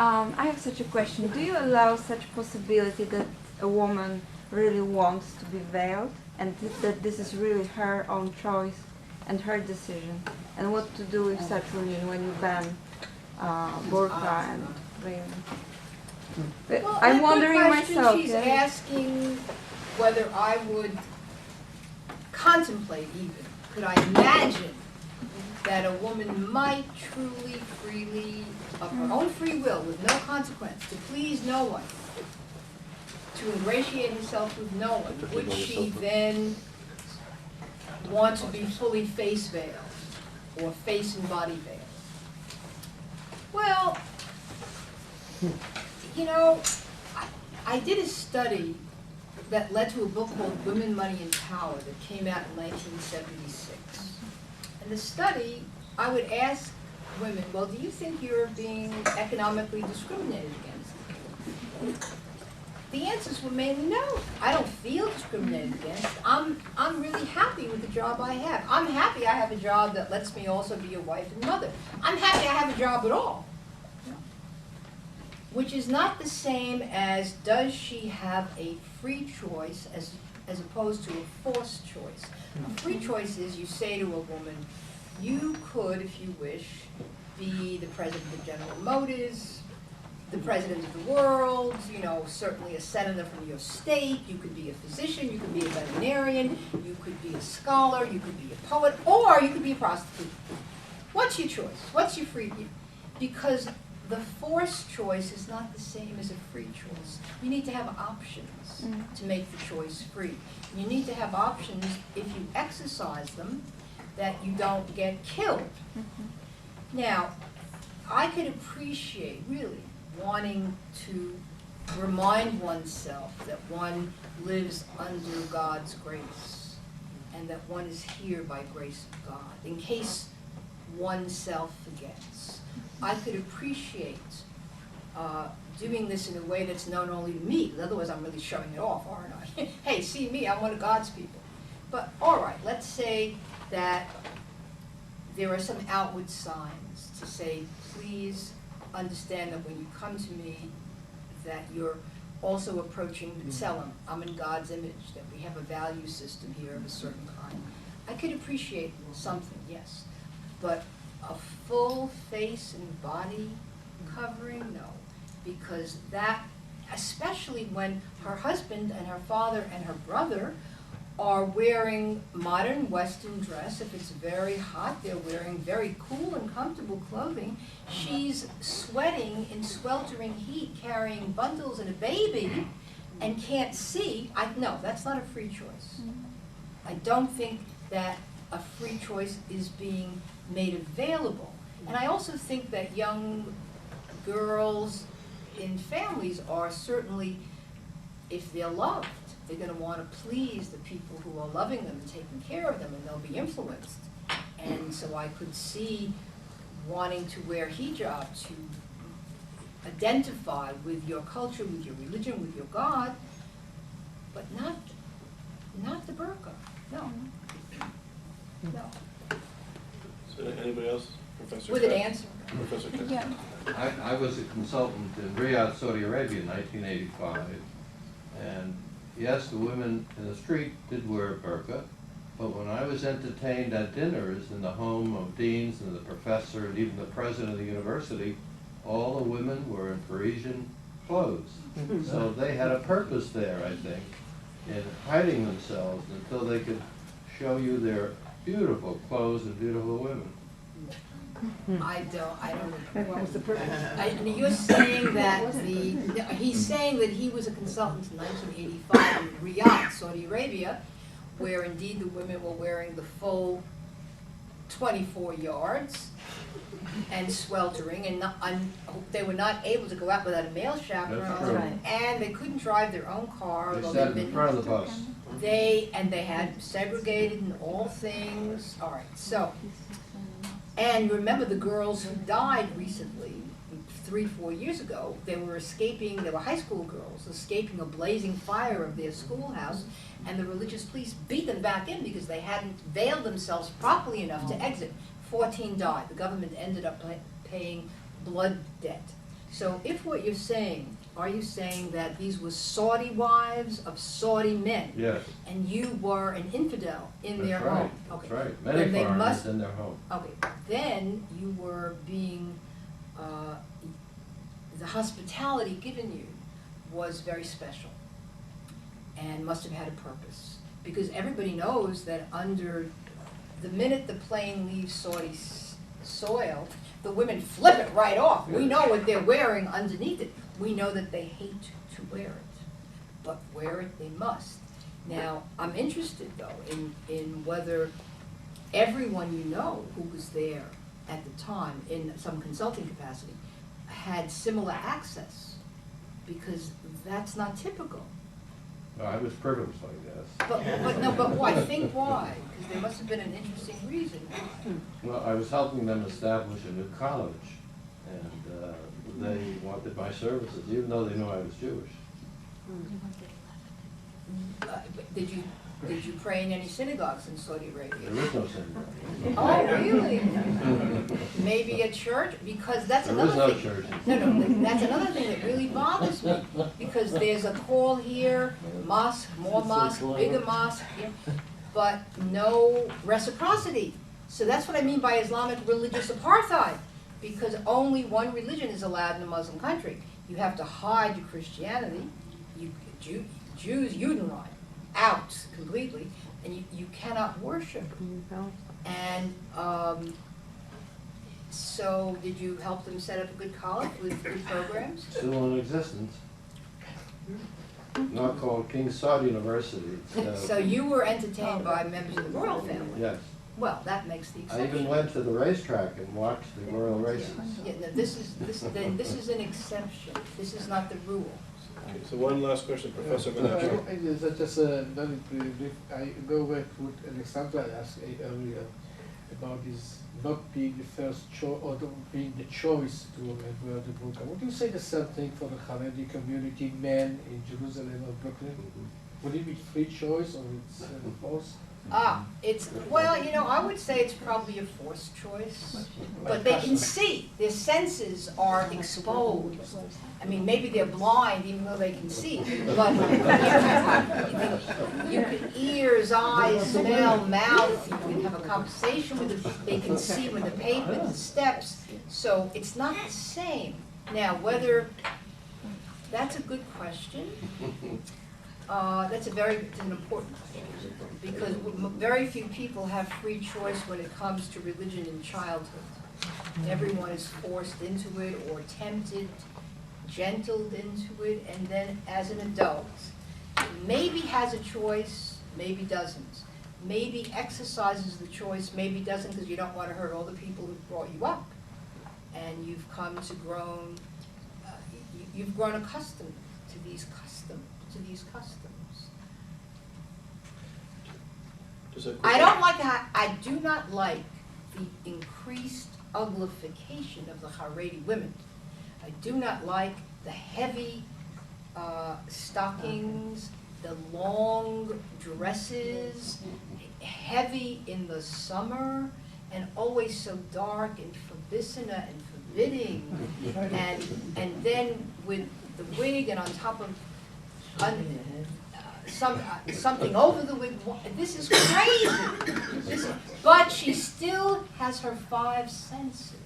Speaker 7: I have such a question. Do you allow such possibility that a woman really wants to be veiled and that this is really her own choice and her decision? And what to do with such women when you ban burqa and veiling?
Speaker 2: Well,
Speaker 7: I'm
Speaker 2: a good
Speaker 7: wondering
Speaker 2: question.
Speaker 7: myself.
Speaker 2: She's
Speaker 7: yeah.
Speaker 2: asking whether I would contemplate even. Could I imagine that a woman might truly, freely, of her own free will, with no consequence, to please no one, to ingratiate herself with no one, would she then want to be fully face veiled or face and body veiled? Well, you know, I did a study that led to a book called Women, Money, and Power that came out in 1976. In the study, I would ask women, well, do you think you're being economically discriminated against? The answers were mainly no. I don't feel discriminated against. I'm really happy with the job I have. I'm happy I have a job that lets me also be a wife and mother. I'm happy I have a job at all. Which is not the same as does she have a free choice as opposed to a forced choice. A free choice is you say to a woman, you could, if you wish, be the president of General Motors, the president of the world, you know, certainly a senator from your state, you could be a physician, you could be a veterinarian, you could be a scholar, you could be a poet, or you could be a prostitute. What's your choice? What's your free? Because the forced choice is not the same as a free choice. You need to have options to make the choice free. You need to have options, if you exercise them, that you don't get killed. Now, I could appreciate, really, wanting to remind oneself that one lives under God's grace and that one is here by grace of God, in case oneself forgets. I could appreciate doing this in a way that's known only to me, because otherwise I'm really showing it off, aren't I? Hey, see me, I'm one of God's people. But all right, let's say that there are some outward signs to say, please understand that when you come to me, that you're also approaching B'Tselem. I'm in God's image, that we have a value system here of a certain kind. I could appreciate something, yes, but a full face and body covering, no, because that, especially when her husband and her father and her brother are wearing modern Western dress. If it's very hot, they're wearing very cool and comfortable clothing. She's sweating in sweltering heat, carrying bundles and a baby, and can't see. No, that's not a free choice. I don't think that a free choice is being made available. And I also think that young girls in families are certainly, if they're loved, they're going to want to please the people who are loving them and taking care of them, and they'll be influenced. And so I could see wanting to wear hijab to identify with your culture, with your religion, with your God, but not the burqa. No. No.
Speaker 1: So anybody else? Professor
Speaker 2: With an
Speaker 1: Katz?
Speaker 2: answer.
Speaker 1: Professor Katz?
Speaker 7: Yeah.
Speaker 8: I was a consultant in Riyadh, Saudi Arabia in 1985, and yes, the women in the street did wear a burqa, but when I was entertained at dinners in the home of deans and the professor and even the president of the university, all the women were in Parisian clothes. So they had a purpose there, I think, in hiding themselves until they could show you their beautiful clothes and beautiful women.
Speaker 2: I don't agree.
Speaker 9: What was the purpose?
Speaker 2: You're saying that he's saying that he was a consultant in 1985 in Riyadh, Saudi Arabia, where indeed the women were wearing the full 24 yards and sweltering, and they were not able to go out without a male chaperone,
Speaker 8: That's true.
Speaker 3: Right.
Speaker 2: and they couldn't drive their own car.
Speaker 8: They
Speaker 2: although
Speaker 8: sat
Speaker 2: they'd
Speaker 8: in
Speaker 2: been-
Speaker 8: front of the bus.
Speaker 2: They had segregated in all things. All right, so. And remember, the girls who died recently, 3-4 years ago, they were high school girls, escaping a blazing fire of their schoolhouse, and the religious police beat them back in because they hadn't veiled themselves properly enough to exit. 14 died. The government ended up paying blood debt. So if what you're saying, are you saying that these were Saudi wives of Saudi men?
Speaker 8: Yes,
Speaker 2: And you were an infidel in their
Speaker 8: that's right,
Speaker 2: home?
Speaker 8: that's
Speaker 2: Okay.
Speaker 8: right.
Speaker 2: Then
Speaker 8: Many
Speaker 2: they
Speaker 8: foreigners
Speaker 2: must-
Speaker 8: in their home.
Speaker 2: Okay, then you were being, the hospitality given you was very special and must have had a purpose. Because everybody knows that the minute the plane leaves Saudi soil, the women flip it right off. We know what they're wearing underneath it. We know that they hate to wear it, but wear it they must. Now, I'm interested though in whether everyone you know who was there at the time in some consulting capacity had similar access, because that's not typical.
Speaker 8: No, I was privileged, I guess.
Speaker 2: But why? Think why? Because there must have been an interesting reason why.
Speaker 8: Well, I was helping them establish a new college, and they wanted my services, even though they knew I was Jewish.
Speaker 2: Did you pray in any synagogues in Saudi Arabia?
Speaker 8: There is no synagogue.
Speaker 2: Oh, really? Maybe a church? Because that's
Speaker 8: There is
Speaker 2: another
Speaker 8: no
Speaker 2: thing.
Speaker 8: church.
Speaker 2: No, that's another thing that really bothers me, because there's a call here, mosque, more mosque, bigger mosque, yeah, but no reciprocity. So that's what I mean by Islamic religious apartheid, because only one religion is allowed in a Muslim country. You have to hide your Christianity, Jews, Judenrein, out completely, and you cannot worship. And so did you help them set up a good college with good programs?
Speaker 8: Still in existence. Not called King Saud University. It's,
Speaker 2: So you were entertained by members of the royal family?
Speaker 8: yes.
Speaker 2: Well, that makes the
Speaker 8: I
Speaker 2: exception.
Speaker 8: even went to the racetrack and watched the royal races.
Speaker 2: Yeah, no, this is an exception. This is not the rule.
Speaker 1: Okay, so one last question, Professor Menashe.
Speaker 9: Just a very brief, I go back to what Alexandra asked earlier about this not being the first choice, or being the choice to wear the burqa. Would you say the same thing for the Haredi community, men in Jerusalem or Brooklyn? Would it be free choice or it's forced?
Speaker 2: Well, I would say it's probably a forced choice, but they can see, their senses are exposed. I mean, maybe they're blind even though they can see, but you can ears, eyes, smell, mouth, you can have a conversation with them, they can see with the pavement, the steps, so it's not the same. Now, that's a good question. That's it's an important question, because very few people have free choice when it comes to religion in childhood. Everyone is forced into it or tempted, gentled into it, and then as an adult, maybe has a choice, maybe doesn't. Maybe exercises the choice, maybe doesn't, because you don't want to hurt all the people who brought you up. And you've come to you've grown accustomed to these customs. I do not like the increased uglification of the Haredi women. I do not like the heavy stockings, the long dresses, heavy in the summer, and always so dark and forbissina and forbidding, and then with the wig and on top of something over the wig. This is crazy. But she still has her 5 senses.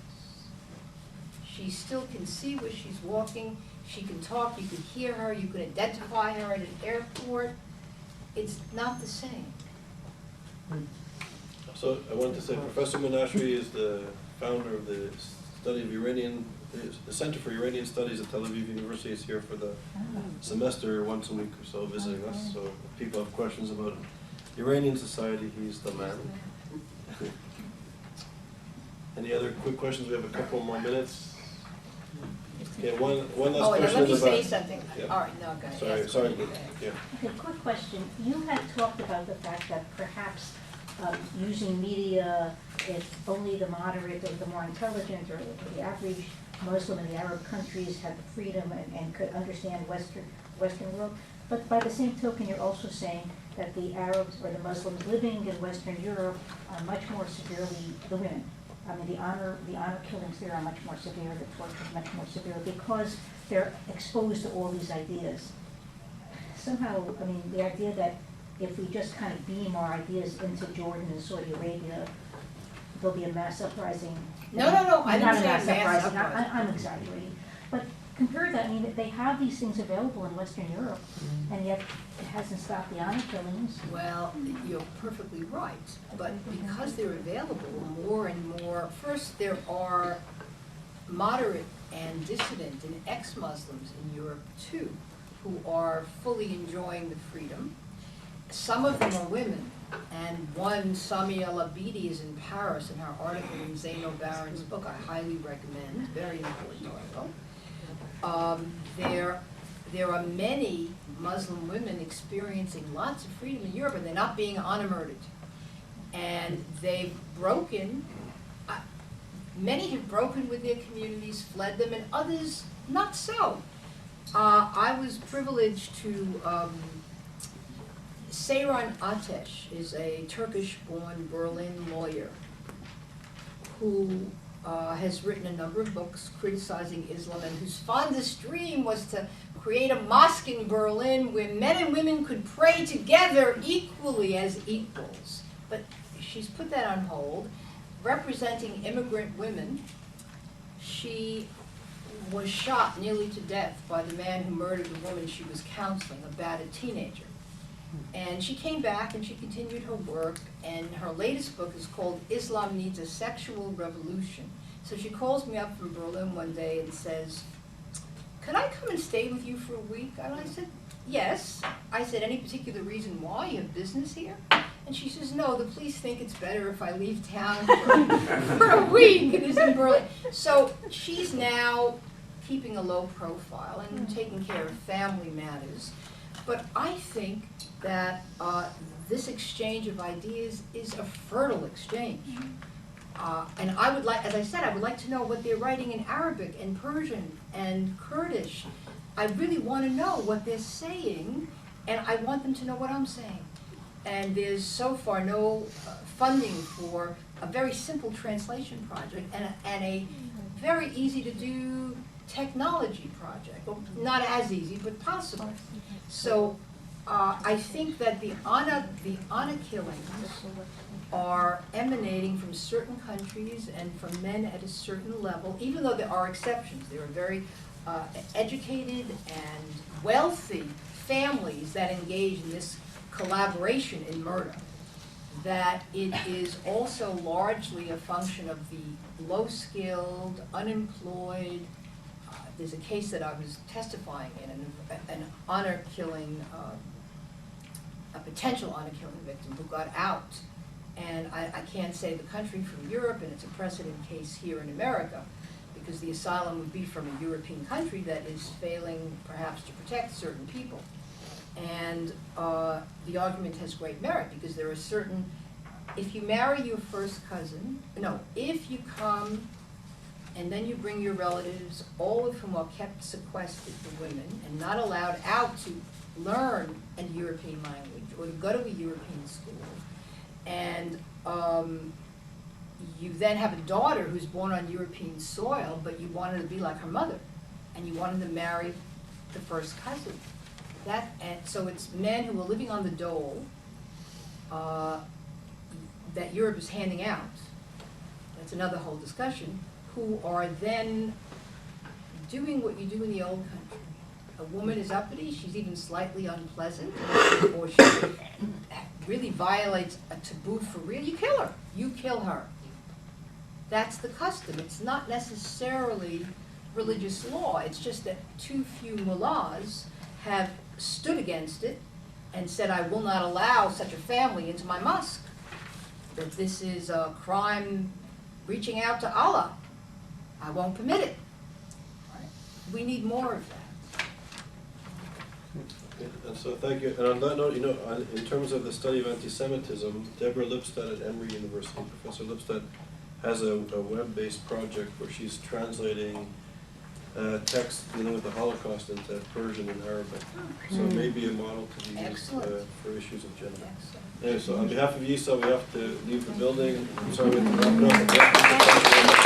Speaker 2: She still can see where she's walking. She can talk. You can hear her. You can identify her at an airport. It's not the same.
Speaker 1: So I wanted to say Professor Menashri is the founder of the study of Iranian, the Center for Iranian Studies at Tel Aviv University is here for the semester once a week or so visiting us. So if people have questions about Iranian society, he's the man. Any other quick questions? We have a couple more minutes. Okay, one last question.
Speaker 2: Let me say something.
Speaker 1: Yeah.
Speaker 2: All right, no, go ahead.
Speaker 1: Sorry. Yeah.
Speaker 10: Okay, quick question. You had talked about the fact that perhaps using media, if only the moderate or the more intelligent or the average Muslim in the Arab countries had the freedom and could understand Western world. But by the same token, you're also saying that the Arabs or the Muslims living in Western Europe are much more severely, the women, I mean, the honor killings there are much more severe, the torture is much more severe because they're exposed to all these ideas. Somehow, I mean, the idea that if we just kind of beam our ideas into Jordan and Saudi Arabia, there'll be a mass uprising.
Speaker 2: No, I didn't
Speaker 10: Not a
Speaker 2: say
Speaker 10: mass
Speaker 2: mass
Speaker 10: uprising,
Speaker 2: uprising.
Speaker 10: I'm exaggerating. But compare that, I mean, they have these things available in Western Europe, and yet it hasn't stopped the honor killings.
Speaker 2: Well, you're perfectly right, but because they're available more and more, first there are moderate and dissident and ex-Muslims in Europe too, who are fully enjoying the freedom. Some of them are women, and one, Samia Labidi, is in Paris in her article in Zainal Baron's book. I highly recommend, very important article. There are many Muslim women experiencing lots of freedom in Europe, and they're not being honor-murdered. And they've broken, many have broken with their communities, fled them, and others not so. I was privileged to, Seyran Ateş is a Turkish-born Berlin lawyer who has written a number of books criticizing Islam, and whose fondest dream was to create a mosque in Berlin where men and women could pray together equally as equals. But she's put that on hold. Representing immigrant women, she was shot nearly to death by the man who murdered the woman she was counseling, a battered teenager. And she came back and she continued her work, and her latest book is called Islam Needs a Sexual Revolution. So she calls me up from Berlin one day and says, "Could I come and stay with you for a week?" And I said, "Yes." I said, "Any particular reason why? You have business here?" And she says, "No, the police think it's better if I leave town for a week. It is in Berlin." So she's now keeping a low profile and taking care of family matters. But I think that this exchange of ideas is a fertile exchange. And I would like, as I said, I would like to know what they're writing in Arabic and Persian and Kurdish. I really want to know what they're saying, and I want them to know what I'm saying. And there's so far no funding for a very simple translation project and a very easy to do technology project. Well, not as easy, but possible. So I think that the honor killings are emanating from certain countries and from men at a certain level, even though there are exceptions. There are very educated and wealthy families that engage in this collaboration in murder, that it is also largely a function of the low-skilled, unemployed. There's a case that I was testifying in, an honor-killing, a potential honor-killing victim who got out. And I can't say the country from Europe, and it's a precedent case here in America, because the asylum would be from a European country that is failing perhaps to protect certain people. And the argument has great merit, because there are certain, if you marry your first cousin, no, if you come and then you bring your relatives, all of whom are kept sequestered, the women, and not allowed out to learn a European language or to go to a European school, and you then have a daughter who's born on European soil, but you want her to be like her mother, and you want her to marry the first cousin. And so it's men who are living on the dole that Europe is handing out. That's another whole discussion. Who are then doing what you do in the old country. A woman is uppity, she's even slightly unpleasant, or she really violates a taboo for real, you kill her. You kill her. That's the custom. It's not necessarily religious law. It's just that too few mullahs have stood against it and said, I will not allow such a family into my mosque. That this is a crime reaching out to Allah. I won't permit it. Right? We need more of that.
Speaker 1: Okay, and so thank you. And on that note, in terms of the study of anti-Semitism, Deborah Lipstadt at Emory University, Professor Lipstadt, has a web-based project where she's translating texts dealing with the Holocaust into Persian and Arabic. So it may be a model to be used for issues of gender.
Speaker 2: Excellent.
Speaker 1: Anyway, so on behalf of YIISA, we have to leave the building. I'm sorry we have to wrap it up.